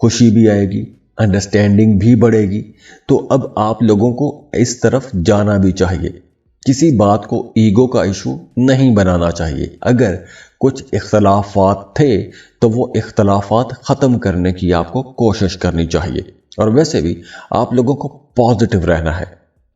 खुशी भी आएगी, अंडरस्टैंडिंग भी बढ़ेगी। तो अब आप लोगों को इस तरफ जाना भी चाहिए। किसी बात को ईगो का इशू नहीं बनाना चाहिए। अगर कुछ इख्तलाफात थे तो वो इख्तलाफात ख़त्म करने की आपको कोशिश करनी चाहिए। और वैसे भी आप लोगों को पॉजिटिव रहना है,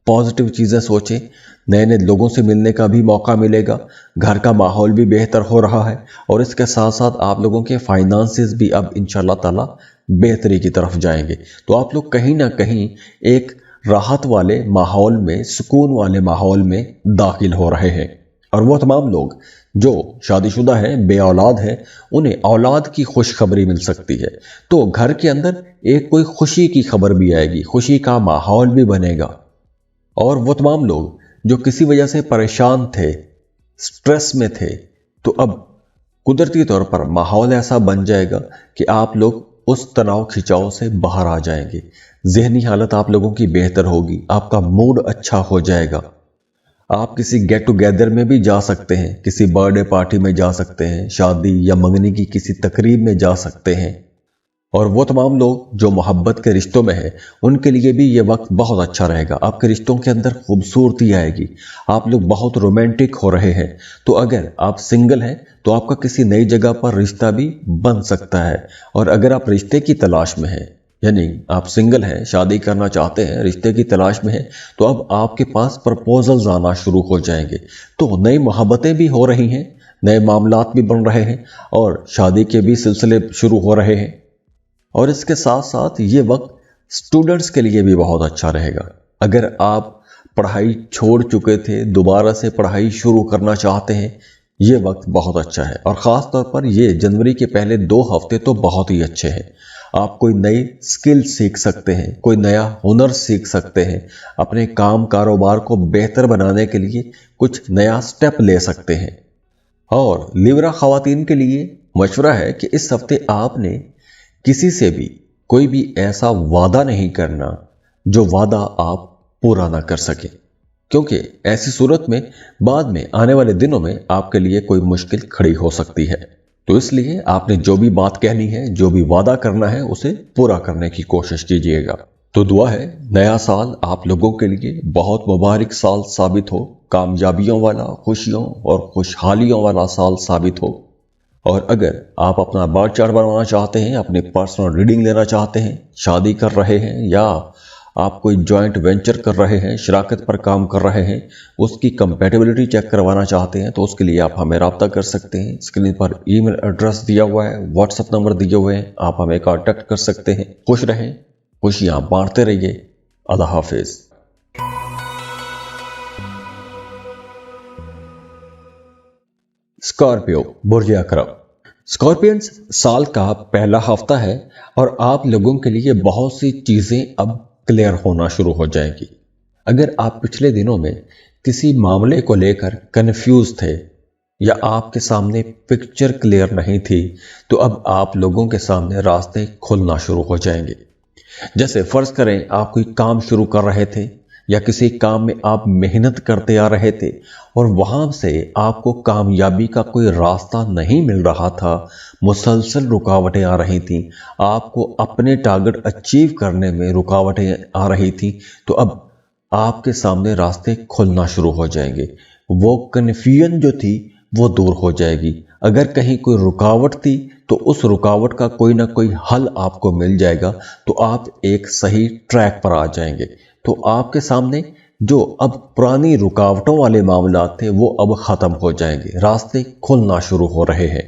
पॉजिटिव चीज़ें सोचें, नए नए लोगों से मिलने का भी मौका मिलेगा, घर का माहौल भी बेहतर हो रहा है और इसके साथ साथ आप लोगों के फाइनेंसेस भी अब इंशाल्लाह ताला बेहतरी की तरफ जाएंगे। तो आप लोग कहीं ना कहीं एक राहत वाले माहौल में, सुकून वाले माहौल में दाखिल हो रहे हैं। और वो तमाम लोग जो शादीशुदा हैं, बे औलाद हैं, उन्हें औलाद की खुशखबरी मिल सकती है। तो घर के अंदर एक कोई खुशी की खबर भी आएगी, खुशी का माहौल भी बनेगा। और वो तमाम लोग जो किसी वजह से परेशान थे, स्ट्रेस में थे, तो अब कुदरती तौर पर माहौल ऐसा बन जाएगा कि आप लोग उस तनाव खिंचाव से बाहर आ जाएंगे। जहनी हालत आप लोगों की बेहतर होगी, आपका मूड अच्छा हो जाएगा। आप किसी गेट टुगेदर में भी जा सकते हैं, किसी बर्थडे पार्टी में जा सकते हैं, शादी या मंगनी की किसी तकरीब में जा सकते हैं। और वो तमाम लोग जो मोहब्बत के रिश्तों में हैं उनके लिए भी ये वक्त बहुत अच्छा रहेगा। आपके रिश्तों के अंदर खूबसूरती आएगी, आप लोग बहुत रोमांटिक हो रहे हैं। तो अगर आप सिंगल हैं तो आपका किसी नई जगह पर रिश्ता भी बन सकता है। और अगर आप रिश्ते की तलाश में हैं, यानी आप सिंगल हैं, शादी करना चाहते हैं, रिश्ते की तलाश में हैं, तो अब आपके पास प्रपोजल्स आना शुरू हो जाएंगे। तो नई मोहब्बतें भी हो रही हैं, नए मामलात भी बन रहे हैं और शादी के भी सिलसिले शुरू हो रहे हैं। और इसके साथ साथ ये वक्त स्टूडेंट्स के लिए भी बहुत अच्छा रहेगा। अगर आप पढ़ाई छोड़ चुके थे, दोबारा से पढ़ाई शुरू करना चाहते हैं, ये वक्त बहुत अच्छा है। और ख़ास तौर पर ये जनवरी के पहले 2 हफ्ते तो बहुत ही अच्छे हैं। आप कोई नई स्किल सीख सकते हैं, कोई नया हुनर सीख सकते हैं, अपने काम कारोबार को बेहतर बनाने के लिए कुछ नया स्टेप ले सकते हैं। और लिब्रा ख़वातीन के लिए मशवरा है कि इस हफ्ते आपने किसी से भी कोई भी ऐसा वादा नहीं करना जो वादा आप पूरा ना कर सकें, क्योंकि ऐसी सूरत में बाद में आने वाले दिनों में आपके लिए कोई मुश्किल खड़ी हो सकती है। तो इसलिए आपने जो भी बात कहनी है, जो भी वादा करना है, उसे पूरा करने की कोशिश कीजिएगा। तो दुआ है नया साल आप लोगों के लिए बहुत मुबारक साल साबित हो, कामयाबियों वाला, खुशियों और खुशहालियों वाला साल साबित हो। और अगर आप अपना बार चार्ट बनवाना चाहते हैं, अपने पर्सनल रीडिंग लेना चाहते हैं, शादी कर रहे हैं या आप कोई जॉइंट वेंचर कर रहे हैं, शराकत पर काम कर रहे हैं, उसकी कंपैटिबिलिटी चेक करवाना चाहते हैं, तो उसके लिए आप हमें रब्ता कर सकते हैं। स्क्रीन पर ईमेल एड्रेस दिया हुआ है, व्हाट्सएप नंबर दिए हुए हैं, आप हमें कॉन्टैक्ट कर सकते हैं। खुश रहें, खुशियां बांटते रहिए। अल्लाह हाफिज। स्कॉर्पियो, बुर्ज अकरब। स्कॉर्पियंस साल का पहला हफ्ता है और आप लोगों के लिए बहुत सी चीजें अब क्लियर होना शुरू हो जाएंगी। अगर आप पिछले दिनों में किसी मामले को लेकर कंफ्यूज थे या आपके सामने पिक्चर क्लियर नहीं थी, तो अब आप लोगों के सामने रास्ते खुलना शुरू हो जाएंगे। जैसे फर्ज करें आप कोई काम शुरू कर रहे थे या किसी काम में आप मेहनत करते आ रहे थे और वहां से आपको कामयाबी का कोई रास्ता नहीं मिल रहा था, मुसलसल रुकावटें आ रही थीं, आपको अपने टारगेट अचीव करने में रुकावटें आ रही थी, तो अब आपके सामने रास्ते खुलना शुरू हो जाएंगे। वो कन्फ्यूजन जो थी वो दूर हो जाएगी। अगर कहीं कोई रुकावट थी तो उस रुकावट का कोई ना कोई हल आपको मिल जाएगा, तो आप एक सही ट्रैक पर आ जाएंगे। तो आपके सामने जो अब पुरानी रुकावटों वाले मामलात थे वो अब खत्म हो जाएंगे, रास्ते खुलना शुरू हो रहे हैं।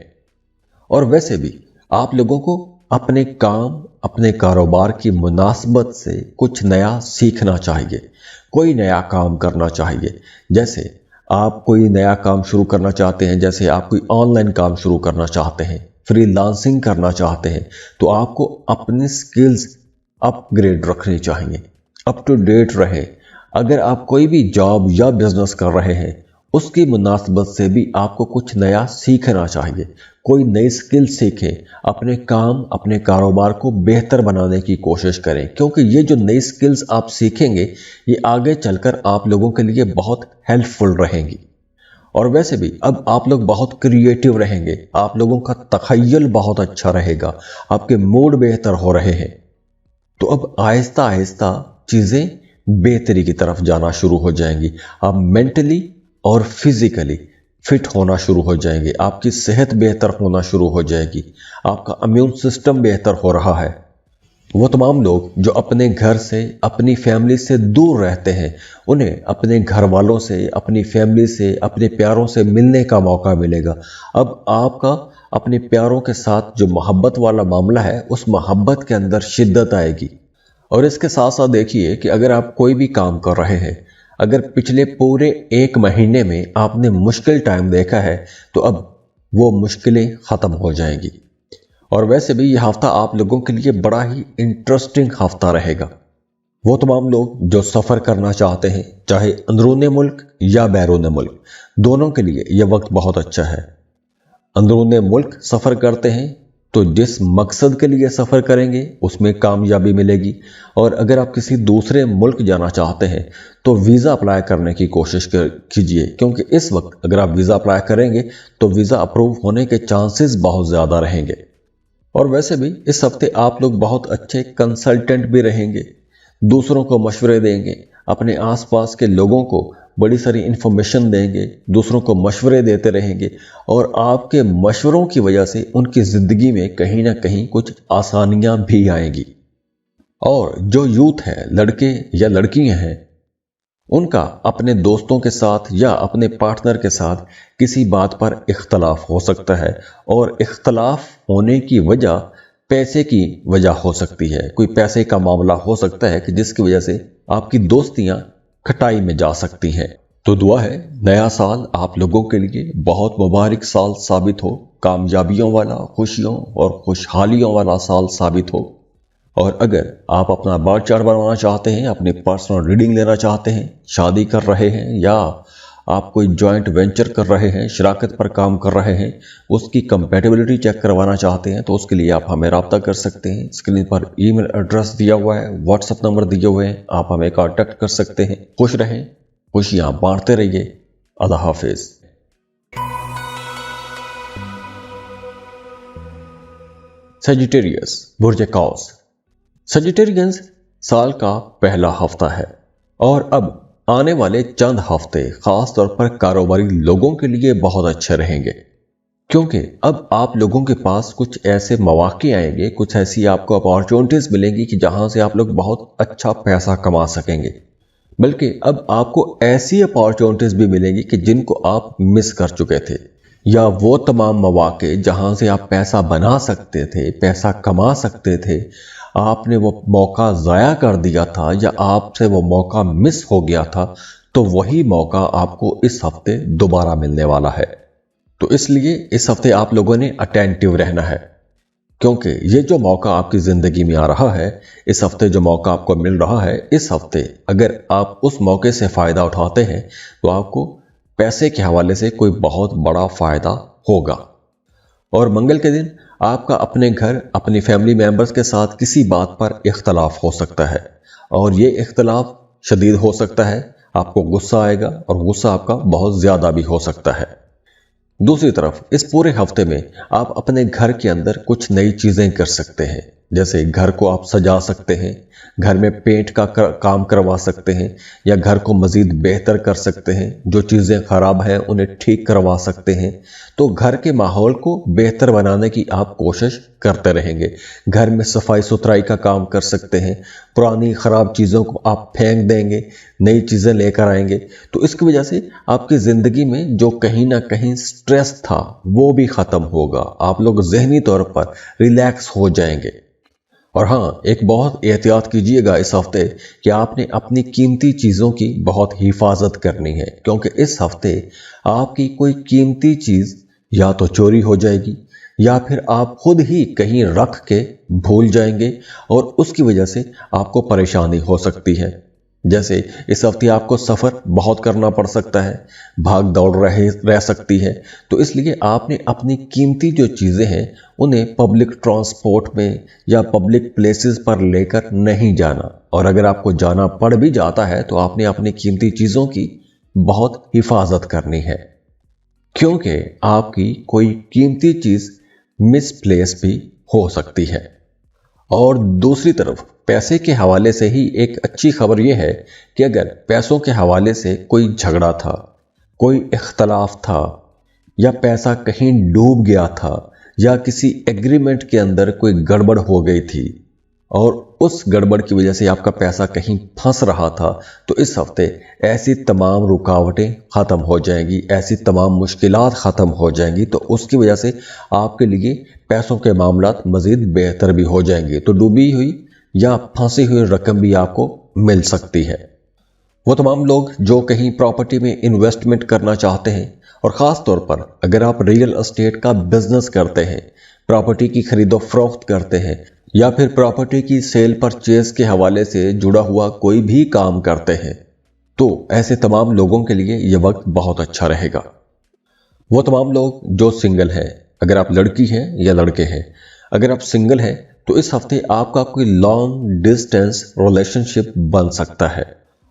और वैसे भी आप लोगों को अपने काम اپنے کاروبار کی مناسبت سے کچھ نیا سیکھنا چاہیے، کوئی نیا کام کرنا چاہیے۔ جیسے آپ کوئی نیا کام شروع کرنا چاہتے ہیں، جیسے آپ کوئی آن لائن کام شروع کرنا چاہتے ہیں، فری لانسنگ کرنا چاہتے ہیں، تو آپ کو اپنی سکلز اپ گریڈ رکھنی چاہیے، اپ ٹو ڈیٹ رہیں۔ اگر آپ کوئی بھی جاب یا بزنس کر رہے ہیں، اس کی مناسبت سے بھی آپ کو کچھ نیا سیکھنا چاہیے، کوئی نئی سکل سیکھیں، اپنے کام اپنے کاروبار کو بہتر بنانے کی کوشش کریں، کیونکہ یہ جو نئی سکلز آپ سیکھیں گے یہ آگے چل کر آپ لوگوں کے لیے بہت ہیلپ فل رہیں گی۔ اور ویسے بھی اب آپ لوگ بہت کریٹیو رہیں گے، آپ لوگوں کا تخیل بہت اچھا رہے گا، آپ کے موڈ بہتر ہو رہے ہیں، تو اب آہستہ آہستہ چیزیں بہتری کی طرف جانا شروع ہو جائیں گی۔ آپ مینٹلی اور فزیکلی فٹ ہونا شروع ہو جائیں گے، آپ کی صحت بہتر ہونا شروع ہو جائے گی، آپ کا امیون سسٹم بہتر ہو رہا ہے۔ وہ تمام لوگ جو اپنے گھر سے اپنی فیملی سے دور رہتے ہیں، انہیں اپنے گھر والوں سے، اپنی فیملی سے، اپنے پیاروں سے ملنے کا موقع ملے گا۔ اب آپ کا اپنے پیاروں کے ساتھ جو محبت والا معاملہ ہے، اس محبت کے اندر شدت آئے گی۔ اور اس کے ساتھ ساتھ دیکھیے کہ اگر آپ کوئی بھی کام کر رہے ہیں، اگر پچھلے پورے 1 مہینے میں آپ نے مشکل ٹائم دیکھا ہے، تو اب وہ مشکلیں ختم ہو جائیں گی۔ اور ویسے بھی یہ ہفتہ آپ لوگوں کے لیے بڑا ہی انٹرسٹنگ ہفتہ رہے گا۔ وہ تمام لوگ جو سفر کرنا چاہتے ہیں، چاہے اندرون ملک یا بیرون ملک، دونوں کے لیے یہ وقت بہت اچھا ہے۔ اندرون ملک سفر کرتے ہیں تو جس مقصد کے لیے سفر کریں گے اس میں کامیابی ملے گی، اور اگر آپ کسی دوسرے ملک جانا چاہتے ہیں تو ویزا اپلائی کرنے کی کوشش کیجئے، کیونکہ اس وقت اگر آپ ویزا اپلائی کریں گے تو ویزا اپروو ہونے کے چانسز بہت زیادہ رہیں گے۔ اور ویسے بھی اس ہفتے آپ لوگ بہت اچھے کنسلٹنٹ بھی رہیں گے، دوسروں کو مشورے دیں گے، اپنے آس پاس کے لوگوں کو بڑی ساری انفارمیشن دیں گے، دوسروں کو مشورے دیتے رہیں گے، اور آپ کے مشوروں کی وجہ سے ان کی زندگی میں کہیں نہ کہیں کچھ آسانیاں بھی آئیں گی۔ اور جو یوتھ ہے، لڑکے یا لڑکیاں ہیں، ان کا اپنے دوستوں کے ساتھ یا اپنے پارٹنر کے ساتھ کسی بات پر اختلاف ہو سکتا ہے، اور اختلاف ہونے کی وجہ پیسے کی وجہ ہو سکتی ہے، کوئی پیسے کا معاملہ ہو سکتا ہے کہ جس کی وجہ سے آپ کی دوستیاں کھٹائی میں جا سکتی ہیں۔ تو دعا ہے نیا سال آپ لوگوں کے لیے بہت مبارک سال ثابت ہو، کامیابیوں والا، خوشیوں اور خوشحالیوں والا سال ثابت ہو۔ اور اگر آپ اپنا بار چارٹ بنوانا چاہتے ہیں، اپنی پرسنل ریڈنگ لینا چاہتے ہیں، شادی کر رہے ہیں یا آپ کوئی جوائنٹ وینچر کر رہے ہیں، شراکت پر کام کر رہے ہیں، اس کی کمپیٹیبلٹی چیک کروانا چاہتے ہیں، تو اس کے لیے آپ ہمیں رابطہ کر سکتے ہیں۔ اسکرین پر ای میل ایڈریس دیا ہوا ہے، واٹس ایپ نمبر دیے ہوئے ہیں، آپ ہمیں کانٹیکٹ کر سکتے ہیں۔ خوش رہیں، خوشیاں بانٹتے رہیے۔ اللہ حافظ۔ سیجیٹیریس، برج قوس۔ سیجیٹیرینز سال کا پہلا ہفتہ ہے، اور اب آنے والے چند ہفتے خاص طور پر کاروباری لوگوں کے لیے بہت اچھے رہیں گے، کیونکہ اب آپ لوگوں کے پاس کچھ ایسے مواقع آئیں گے، کچھ ایسی آپ کو اپارچونٹیز ملیں گی کہ جہاں سے آپ لوگ بہت اچھا پیسہ کما سکیں گے۔ بلکہ اب آپ کو ایسی اپارچونٹیز بھی ملیں گی کہ جن کو آپ مس کر چکے تھے، یا وہ تمام مواقع جہاں سے آپ پیسہ بنا سکتے تھے، پیسہ کما سکتے تھے، آپ نے وہ موقع ضائع کر دیا تھا یا آپ سے وہ موقع مس ہو گیا تھا، تو وہی موقع آپ کو اس ہفتے دوبارہ ملنے والا ہے۔ تو اس لیے اس ہفتے آپ لوگوں نے اٹینٹیو رہنا ہے، کیونکہ یہ جو موقع آپ کی زندگی میں آ رہا ہے، اس ہفتے جو موقع آپ کو مل رہا ہے، اس ہفتے اگر آپ اس موقع سے فائدہ اٹھاتے ہیں تو آپ کو پیسے کے حوالے سے کوئی بہت بڑا فائدہ ہوگا۔ اور منگل کے دن آپ کا اپنے گھر، اپنی فیملی میمبرز کے ساتھ کسی بات پر اختلاف ہو سکتا ہے، اور یہ اختلاف شدید ہو سکتا ہے، آپ کو غصہ آئے گا، اور غصہ آپ کا بہت زیادہ بھی ہو سکتا ہے۔ دوسری طرف اس پورے ہفتے میں آپ اپنے گھر کے اندر کچھ نئی چیزیں کر سکتے ہیں، جیسے گھر کو آپ سجا سکتے ہیں، گھر میں پینٹ کا کام کروا سکتے ہیں، یا گھر کو مزید بہتر کر سکتے ہیں، جو چیزیں خراب ہیں انہیں ٹھیک کروا سکتے ہیں۔ تو گھر کے ماحول کو بہتر بنانے کی آپ کوشش کرتے رہیں گے، گھر میں صفائی ستھرائی کا کام کر سکتے ہیں، پرانی خراب چیزوں کو آپ پھینک دیں گے، نئی چیزیں لے کر آئیں گے، تو اس کی وجہ سے آپ کی زندگی میں جو کہیں نہ کہیں سٹریس تھا وہ بھی ختم ہوگا، آپ لوگ ذہنی طور پر ریلیکس ہو جائیں گے۔ اور ہاں، ایک بہت احتیاط کیجئے گا اس ہفتے کہ آپ نے اپنی قیمتی چیزوں کی بہت حفاظت کرنی ہے، کیونکہ اس ہفتے آپ کی کوئی قیمتی چیز یا تو چوری ہو جائے گی یا پھر آپ خود ہی کہیں رکھ کے بھول جائیں گے اور اس کی وجہ سے آپ کو پریشانی ہو سکتی ہے۔ جیسے اس ہفتے آپ کو سفر بہت کرنا پڑ سکتا ہے، بھاگ دوڑ رہ سکتی ہے، تو اس لیے آپ نے اپنی قیمتی جو چیزیں ہیں انہیں پبلک ٹرانسپورٹ میں یا پبلک پلیسز پر لے کر نہیں جانا، اور اگر آپ کو جانا پڑ بھی جاتا ہے تو آپ نے اپنی قیمتی چیزوں کی بہت حفاظت کرنی ہے، کیونکہ آپ کی کوئی قیمتی چیز مس پلیس بھی ہو سکتی ہے۔ اور دوسری طرف پیسے کے حوالے سے ہی ایک اچھی خبر یہ ہے کہ اگر پیسوں کے حوالے سے کوئی جھگڑا تھا، کوئی اختلاف تھا، یا پیسہ کہیں ڈوب گیا تھا، یا کسی ایگریمنٹ کے اندر کوئی گڑبڑ ہو گئی تھی اور اس گڑبڑ کی وجہ سے آپ کا پیسہ کہیں پھنس رہا تھا، تو اس ہفتے ایسی تمام رکاوٹیں ختم ہو جائیں گی، ایسی تمام مشکلات ختم ہو جائیں گی، تو اس کی وجہ سے آپ کے لیے پیسوں کے معاملات مزید بہتر بھی ہو جائیں گے، تو ڈوبی ہوئی یا پھنسی ہوئی رقم بھی آپ کو مل سکتی ہے۔ وہ تمام لوگ جو کہیں پراپرٹی میں انویسٹمنٹ کرنا چاہتے ہیں، اور خاص طور پر اگر آپ ریئل اسٹیٹ کا بزنس کرتے ہیں، پراپرٹی کی خرید و فروخت کرتے ہیں، یا پھر پراپرٹی کی سیل پرچیز کے حوالے سے جڑا ہوا کوئی بھی کام کرتے ہیں، تو ایسے تمام لوگوں کے لیے یہ وقت بہت اچھا رہے گا۔ وہ تمام لوگ جو سنگل ہیں، اگر آپ لڑکی ہیں یا لڑکے ہیں، اگر آپ سنگل ہیں تو اس ہفتے آپ کا کوئی لانگ ڈسٹینس ریلیشن شپ بن سکتا ہے۔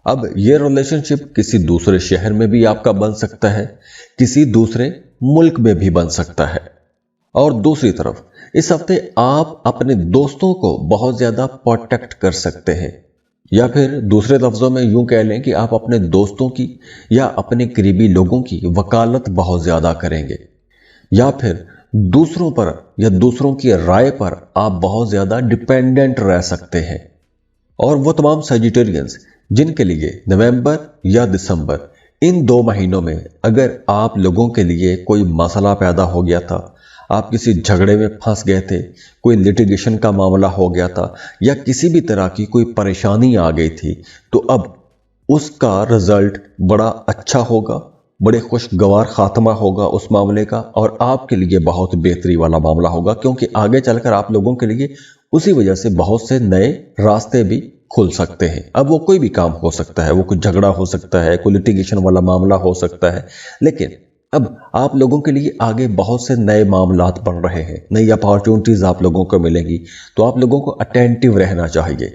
اب یہ ریلیشن شپ کسی دوسرے شہر میں بھی آپ کا بن سکتا ہے، کسی دوسرے ملک میں بھی بن سکتا ہے۔ اور دوسری طرف اس ہفتے آپ اپنے دوستوں کو بہت زیادہ پروٹیکٹ کر سکتے ہیں، یا پھر دوسرے لفظوں میں یوں کہہ لیں کہ آپ اپنے دوستوں کی یا اپنے قریبی لوگوں کی وکالت بہت زیادہ کریں گے، یا پھر دوسروں پر یا دوسروں کی رائے پر آپ بہت زیادہ ڈیپینڈنٹ رہ سکتے ہیں۔ اور وہ تمام سیجیٹیرینز جن کے لیے نومبر یا دسمبر، ان 2 مہینوں میں اگر آپ لوگوں کے لیے کوئی مسئلہ پیدا ہو گیا تھا، آپ کسی جھگڑے میں پھنس گئے تھے، کوئی لٹیگیشن کا معاملہ ہو گیا تھا، یا کسی بھی طرح کی کوئی پریشانی آ گئی تھی، تو اب اس کا رزلٹ بڑا اچھا ہوگا، بڑے خوشگوار خاتمہ ہوگا اس معاملے کا، اور آپ کے لیے بہت بہتری والا معاملہ ہوگا، کیونکہ آگے چل کر آپ لوگوں کے لیے اسی وجہ سے بہت سے نئے راستے بھی کھل سکتے ہیں۔ اب وہ کوئی بھی کام ہو سکتا ہے، وہ کوئی جھگڑا ہو سکتا ہے، کوئی لٹیگیشن والا معاملہ ہو سکتا ہے، لیکن اب آپ لوگوں کے لیے آگے بہت سے نئے معاملات بن رہے ہیں، نئی اپارچونٹیز آپ لوگوں کو ملیں گی، تو آپ لوگوں کو اٹینٹیو رہنا چاہیے۔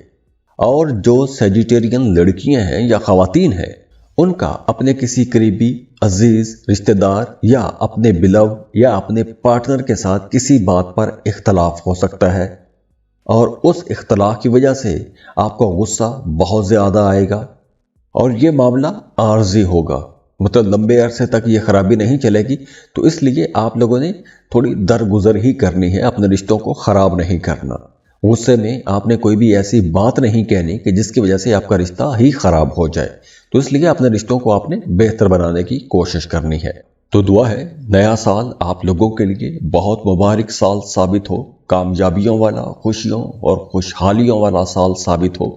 اور جو سیجیٹیرین لڑکیاں ہیں یا خواتین ہیں، ان کا اپنے کسی قریبی عزیز رشتہ دار یا اپنے بلو یا اپنے پارٹنر کے ساتھ کسی بات پر اختلاف ہو سکتا ہے، اور اس اختلاف کی وجہ سے آپ کو غصہ بہت زیادہ آئے گا، اور یہ معاملہ عارضی ہوگا، مطلب لمبے عرصے تک یہ خرابی نہیں چلے گی، تو اس لیے آپ لوگوں نے تھوڑی درگزر ہی کرنی ہے، اپنے رشتوں کو خراب نہیں کرنا۔ غصے میں آپ نے کوئی بھی ایسی بات نہیں کہنی کہ جس کی وجہ سے آپ کا رشتہ ہی خراب ہو جائے، تو اس لیے اپنے رشتوں کو آپ نے بہتر بنانے کی کوشش کرنی ہے۔ تو دعا ہے نیا سال آپ لوگوں کے لیے بہت مبارک سال ثابت ہو، کامیابیوں والا، خوشیوں اور خوشحالیوں والا سال ثابت ہو۔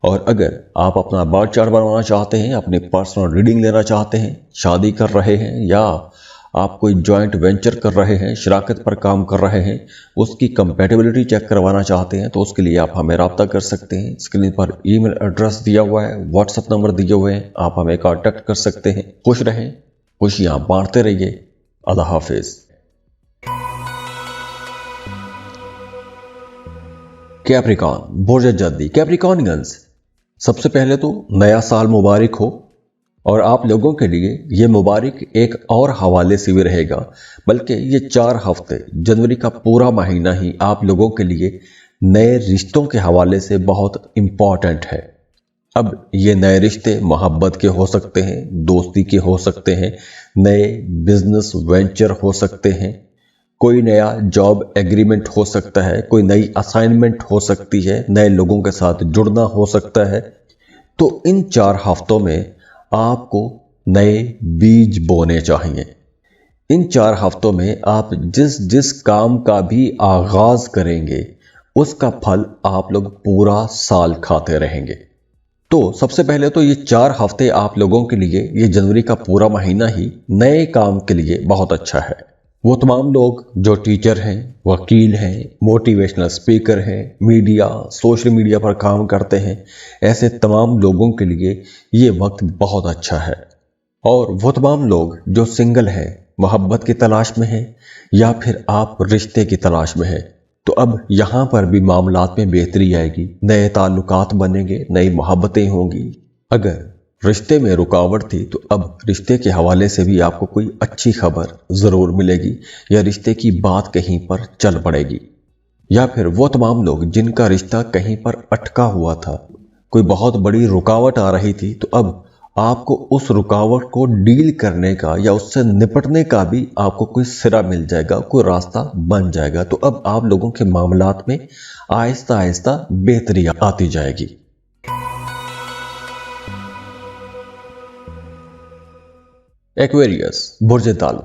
اور اگر آپ اپنا بار چارٹ بنوانا چاہتے ہیں، اپنی پرسنل ریڈنگ لینا چاہتے ہیں، شادی کر رہے ہیں، یا آپ کوئی جوائنٹ وینچر کر رہے ہیں، شراکت پر کام کر رہے ہیں، اس کی کمپیٹیبلٹی چیک کروانا چاہتے ہیں، تو اس کے لیے آپ ہمیں رابطہ کر سکتے ہیں۔ اسکرین پر ای میل ایڈریس دیا ہوا ہے، واٹس ایپ نمبر دیے ہوئے ہیں، آپ ہمیں کانٹیکٹ کر سکتے ہیں۔ خوش رہیں، خوشیاں بانٹتے رہیے۔ اللہ حافظ۔ کیپریکان، برج جدی، کیپریکانینز، سب سے پہلے تو نیا سال مبارک ہو، اور آپ لوگوں کے لیے یہ مبارک ایک اور حوالے سے بھی رہے گا، بلکہ یہ 4 ہفتے، جنوری کا پورا مہینہ ہی آپ لوگوں کے لیے نئے رشتوں کے حوالے سے بہت امپورٹنٹ ہے۔ اب یہ نئے رشتے محبت کے ہو سکتے ہیں، دوستی کے ہو سکتے ہیں، نئے بزنس وینچر ہو سکتے ہیں، کوئی نیا جاب ایگریمنٹ ہو سکتا ہے، کوئی نئی اسائنمنٹ ہو سکتی ہے، نئے لوگوں کے ساتھ جڑنا ہو سکتا ہے۔ تو ان 4 ہفتوں میں آپ کو نئے بیج بونے چاہیے۔ ان 4 ہفتوں میں آپ جس کام کا بھی آغاز کریں گے، اس کا پھل آپ لوگ پورا سال کھاتے رہیں گے۔ تو سب سے پہلے تو یہ 4 ہفتے آپ لوگوں کے لیے، یہ جنوری کا پورا مہینہ ہی نئے کام کے لیے بہت اچھا ہے۔ وہ تمام لوگ جو ٹیچر ہیں، وکیل ہیں، موٹیویشنل اسپیکر ہیں، میڈیا، سوشل میڈیا پر کام کرتے ہیں، ایسے تمام لوگوں کے لیے یہ وقت بہت اچھا ہے۔ اور وہ تمام لوگ جو سنگل ہیں، محبت کی تلاش میں ہیں، یا پھر آپ رشتے کی تلاش میں ہیں، تو اب یہاں پر بھی معاملات میں بہتری آئے گی، نئے تعلقات بنیں گے، نئی محبتیں ہوں گی۔ اگر رشتے میں رکاوٹ تھی تو اب رشتے کے حوالے سے بھی آپ کو کوئی اچھی خبر ضرور ملے گی، یا رشتے کی بات کہیں پر چل پڑے گی۔ یا پھر وہ تمام لوگ جن کا رشتہ کہیں پر اٹکا ہوا تھا، کوئی بہت بڑی رکاوٹ آ رہی تھی، تو اب آپ کو اس رکاوٹ کو ڈیل کرنے کا یا اس سے نپٹنے کا بھی آپ کو کوئی سرا مل جائے گا، کوئی راستہ بن جائے گا۔ تو اب آپ لوگوں کے معاملات میں آہستہ آہستہ بہتری آتی جائے گی۔ ایکویریس، برج تال۔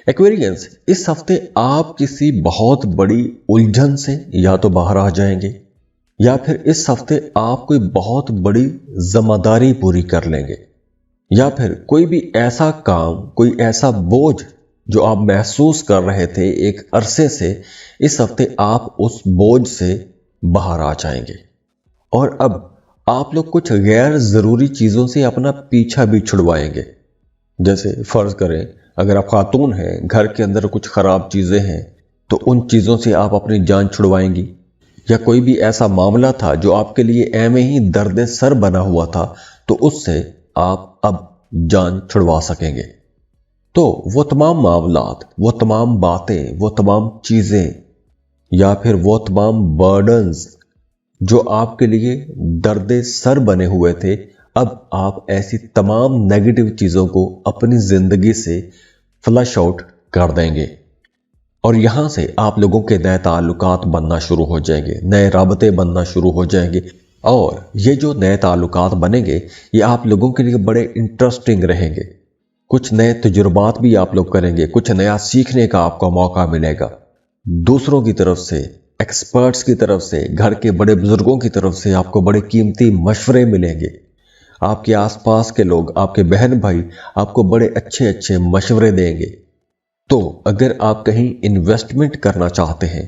ایکویرینس، اس ہفتے آپ کسی بہت بڑی الجھن سے یا تو باہر آ جائیں گے، یا پھر اس ہفتے آپ کوئی بہت بڑی ذمہ داری پوری کر لیں گے، یا پھر کوئی بھی ایسا کام، کوئی ایسا بوجھ جو آپ محسوس کر رہے تھے ایک عرصے سے، اس ہفتے آپ اس بوجھ سے باہر آ جائیں گے۔ اور اب آپ لوگ کچھ غیر ضروری چیزوں سے اپنا پیچھا بھی چھڑوائیں گے۔ جیسے فرض کریں اگر آپ خاتون ہیں، گھر کے اندر کچھ خراب چیزیں ہیں تو ان چیزوں سے آپ اپنی جان چھڑوائیں گی، یا کوئی بھی ایسا معاملہ تھا جو آپ کے لیے ایویں ہی درد سر بنا ہوا تھا تو اس سے آپ اب جان چھڑوا سکیں گے۔ تو وہ تمام معاملات، وہ تمام باتیں، وہ تمام چیزیں، یا پھر وہ تمام برڈنز جو آپ کے لیے درد سر بنے ہوئے تھے، اب آپ ایسی تمام نیگیٹو چیزوں کو اپنی زندگی سے فلش آؤٹ کر دیں گے، اور یہاں سے آپ لوگوں کے نئے تعلقات بننا شروع ہو جائیں گے، نئے رابطے بننا شروع ہو جائیں گے۔ اور یہ جو نئے تعلقات بنیں گے یہ آپ لوگوں کے لیے بڑے انٹرسٹنگ رہیں گے، کچھ نئے تجربات بھی آپ لوگ کریں گے، کچھ نیا سیکھنے کا آپ کو موقع ملے گا، دوسروں کی طرف سے، ایکسپرٹس کی طرف سے، گھر کے بڑے بزرگوں کی طرف سے آپ کو بڑے قیمتی مشورے ملیں گے۔ آپ کے آس پاس کے لوگ، آپ کے بہن بھائی آپ کو بڑے اچھے اچھے مشورے دیں گے۔ تو اگر آپ کہیں انویسٹمنٹ کرنا چاہتے ہیں،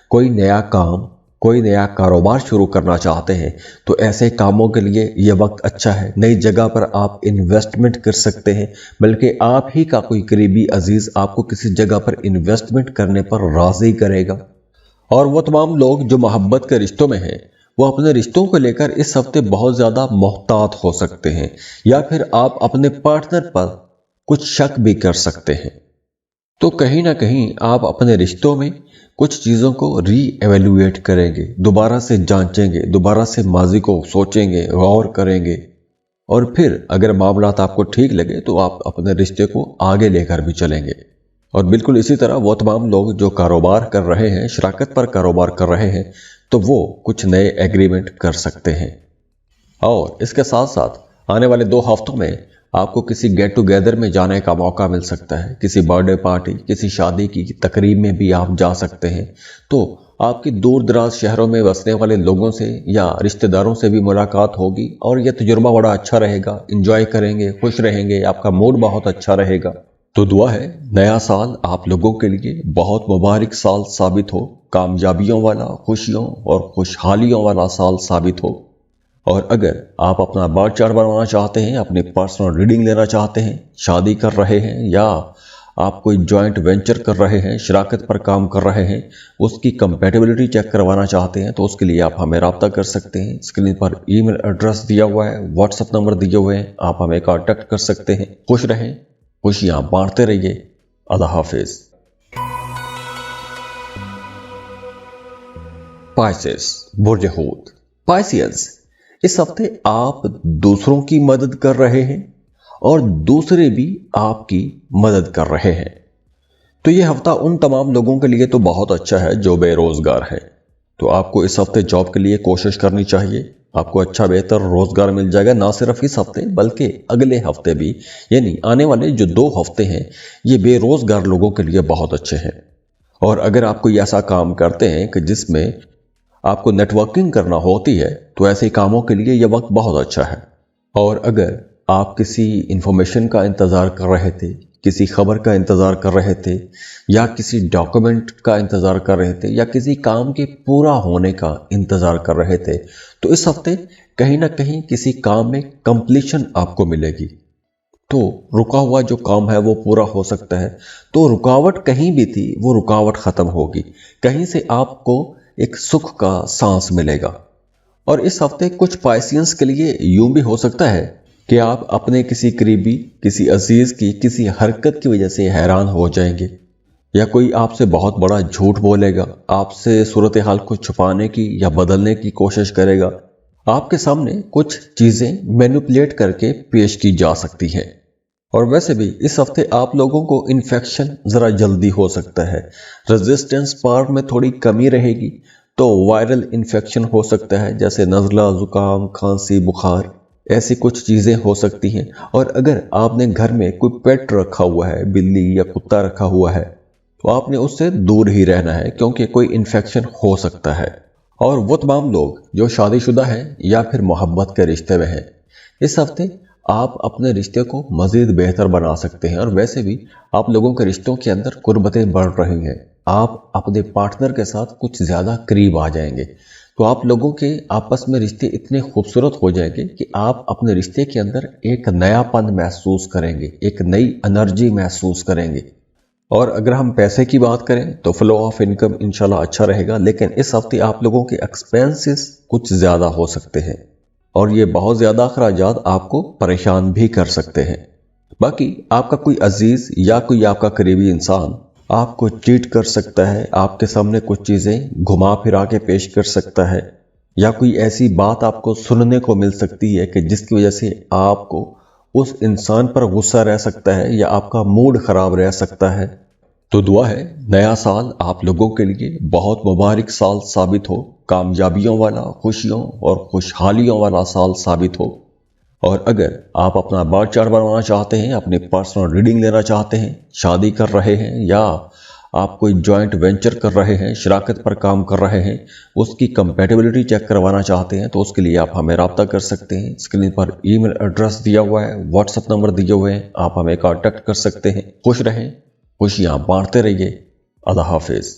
کوئی نیا کام، کوئی نیا کاروبار شروع کرنا چاہتے ہیں، تو ایسے کاموں کے لیے یہ وقت اچھا ہے۔ نئی جگہ پر آپ انویسٹمنٹ کر سکتے ہیں، بلکہ آپ ہی کا کوئی قریبی عزیز آپ کو کسی جگہ پر انویسٹمنٹ کرنے پر راضی کرے گا۔ اور وہ تمام لوگ جو محبت کے رشتوں میں ہیں، وہ اپنے رشتوں کو لے کر اس ہفتے بہت زیادہ محتاط ہو سکتے ہیں، یا پھر آپ اپنے پارٹنر پر کچھ شک بھی کر سکتے ہیں۔ تو کہیں نہ کہیں آپ اپنے رشتوں میں کچھ چیزوں کو ری ایویلویٹ کریں گے، دوبارہ سے جانچیں گے، دوبارہ سے ماضی کو سوچیں گے، غور کریں گے، اور پھر اگر معاملات آپ کو ٹھیک لگے تو آپ اپنے رشتے کو آگے لے کر بھی چلیں گے۔ اور بالکل اسی طرح وہ تمام لوگ جو کاروبار کر رہے ہیں، شراکت پر کاروبار کر رہے ہیں، تو وہ کچھ نئے ایگریمنٹ کر سکتے ہیں۔ اور اس کے ساتھ ساتھ آنے والے 2 ہفتوں میں آپ کو کسی گیٹ ٹوگیدر میں جانے کا موقع مل سکتا ہے، کسی برتھ ڈے پارٹی، کسی شادی کی تقریب میں بھی آپ جا سکتے ہیں۔ تو آپ کی دور دراز شہروں میں بسنے والے لوگوں سے یا رشتہ داروں سے بھی ملاقات ہوگی، اور یہ تجربہ بڑا اچھا رہے گا، انجوائے کریں گے، خوش رہیں گے، آپ کا موڈ بہت اچھا رہے گا۔ تو دعا ہے نیا سال آپ لوگوں کے لیے بہت مبارک سال ثابت ہو، کامیابیوں والا، خوشیوں اور خوشحالیوں والا سال ثابت ہو۔ اور اگر آپ اپنا بارڈ چارٹ بنوانا چاہتے ہیں، اپنی پرسنل ریڈنگ لینا چاہتے ہیں، شادی کر رہے ہیں، یا آپ کوئی جوائنٹ وینچر کر رہے ہیں، شراکت پر کام کر رہے ہیں، اس کی کمپیٹیبلٹی چیک کروانا چاہتے ہیں، تو اس کے لیے آپ ہمیں رابطہ کر سکتے ہیں۔ اسکرین پر ای میل ایڈریس دیا ہوا ہے، واٹس ایپ نمبر دیے ہوئے ہیں، آپ ہمیں کانٹیکٹ کر سکتے ہیں۔ خوش رہیں، خوشیاں بانٹتے رہیے۔ اللہ حافظ۔ پائسس، برج حوت۔ پائسیس، اس ہفتے آپ دوسروں کی مدد کر رہے ہیں اور دوسرے بھی آپ کی مدد کر رہے ہیں۔ تو یہ ہفتہ ان تمام لوگوں کے لیے تو بہت اچھا ہے جو بے روزگار ہیں۔ تو آپ کو اس ہفتے جاب کے لیے کوشش کرنی چاہیے، آپ کو اچھا بہتر روزگار مل جائے گا، نہ صرف اس ہفتے بلکہ اگلے ہفتے بھی، یعنی آنے والے جو 2 ہفتے ہیں یہ بے روزگار لوگوں کے لیے بہت اچھے ہیں۔ اور اگر آپ کوئی ایسا کام کرتے ہیں کہ جس میں آپ کو نیٹورکنگ کرنا ہوتی ہے تو ایسے کاموں کے لیے یہ وقت بہت اچھا ہے۔ اور اگر آپ کسی انفارمیشن کا انتظار کر رہے تھے، کسی خبر کا انتظار کر رہے تھے، یا کسی ڈاکومنٹ کا انتظار کر رہے تھے، یا کسی کام کے پورا ہونے کا انتظار کر رہے تھے، تو اس ہفتے کہیں نہ کہیں کسی کام میں کمپلیشن آپ کو ملے گی۔ تو رکا ہوا جو کام ہے وہ پورا ہو سکتا ہے۔ تو رکاوٹ کہیں بھی تھی وہ رکاوٹ ختم ہوگی، کہیں سے آپ کو ایک سکھ کا سانس ملے گا۔ اور اس ہفتے کچھ پائسینس کے لیے یوں بھی ہو سکتا ہے کہ آپ اپنے کسی قریبی، کسی عزیز کی کسی حرکت کی وجہ سے حیران ہو جائیں گے، یا کوئی آپ سے بہت بڑا جھوٹ بولے گا، آپ سے صورتحال کو چھپانے کی یا بدلنے کی کوشش کرے گا۔ آپ کے سامنے کچھ چیزیں مینیپولیٹ کر کے پیش کی جا سکتی ہیں۔ اور ویسے بھی اس ہفتے آپ لوگوں کو انفیکشن ذرا جلدی ہو سکتا ہے، ریزسٹنس پاور میں تھوڑی کمی رہے گی، تو وائرل انفیکشن ہو سکتا ہے، جیسے نزلہ، زکام، کھانسی، بخار، ایسی کچھ چیزیں ہو سکتی ہیں۔ اور اگر آپ نے گھر میں کوئی پیٹ رکھا ہوا ہے، بلی یا کتا رکھا ہوا ہے، تو آپ نے اس سے دور ہی رہنا ہے، کیونکہ کوئی انفیکشن ہو سکتا ہے۔ اور وہ تمام لوگ جو شادی شدہ ہیں یا پھر محبت کے رشتے میں ہیں، اس ہفتے آپ اپنے رشتے کو مزید بہتر بنا سکتے ہیں۔ اور ویسے بھی آپ لوگوں کے رشتوں کے اندر قربتیں بڑھ رہی ہیں، آپ اپنے پارٹنر کے ساتھ کچھ زیادہ قریب آ جائیں گے، تو آپ لوگوں کے آپس میں رشتے اتنے خوبصورت ہو جائیں گے کہ آپ اپنے رشتے کے اندر ایک نیا پن محسوس کریں گے، ایک نئی انرجی محسوس کریں گے۔ اور اگر ہم پیسے کی بات کریں تو فلو آف انکم انشاءاللہ اچھا رہے گا، لیکن اس ہفتے آپ لوگوں کے ایکسپینسز کچھ زیادہ ہو سکتے ہیں، اور یہ بہت زیادہ اخراجات آپ کو پریشان بھی کر سکتے ہیں۔ باقی آپ کا کوئی عزیز یا کوئی آپ کا قریبی انسان آپ کو چیٹ کر سکتا ہے، آپ کے سامنے کچھ چیزیں گھما پھرا کے پیش کر سکتا ہے، یا کوئی ایسی بات آپ کو سننے کو مل سکتی ہے کہ جس کی وجہ سے آپ کو اس انسان پر غصہ رہ سکتا ہے یا آپ کا موڈ خراب رہ سکتا ہے۔ تو دعا ہے نیا سال آپ لوگوں کے لیے بہت مبارک سال ثابت ہو، کامیابیوں والا، خوشیوں اور خوشحالیوں والا سال ثابت ہو۔ اور اگر آپ اپنا بار چارٹ بنوانا چاہتے ہیں، اپنی پرسنل ریڈنگ لینا چاہتے ہیں، شادی کر رہے ہیں، یا آپ کوئی جوائنٹ وینچر کر رہے ہیں، شراکت پر کام کر رہے ہیں، اس کی کمپیٹیبلٹی چیک کروانا چاہتے ہیں، تو اس کے لیے آپ ہمیں رابطہ کر سکتے ہیں۔ اسکرین پر ای میل ایڈریس دیا ہوا ہے، واٹس ایپ نمبر دیے ہوئے ہیں، آپ ہمیں کانٹیکٹ کر سکتے ہیں۔ خوش رہیں، خوشیاں بانٹتے رہیے۔ اللہ حافظ۔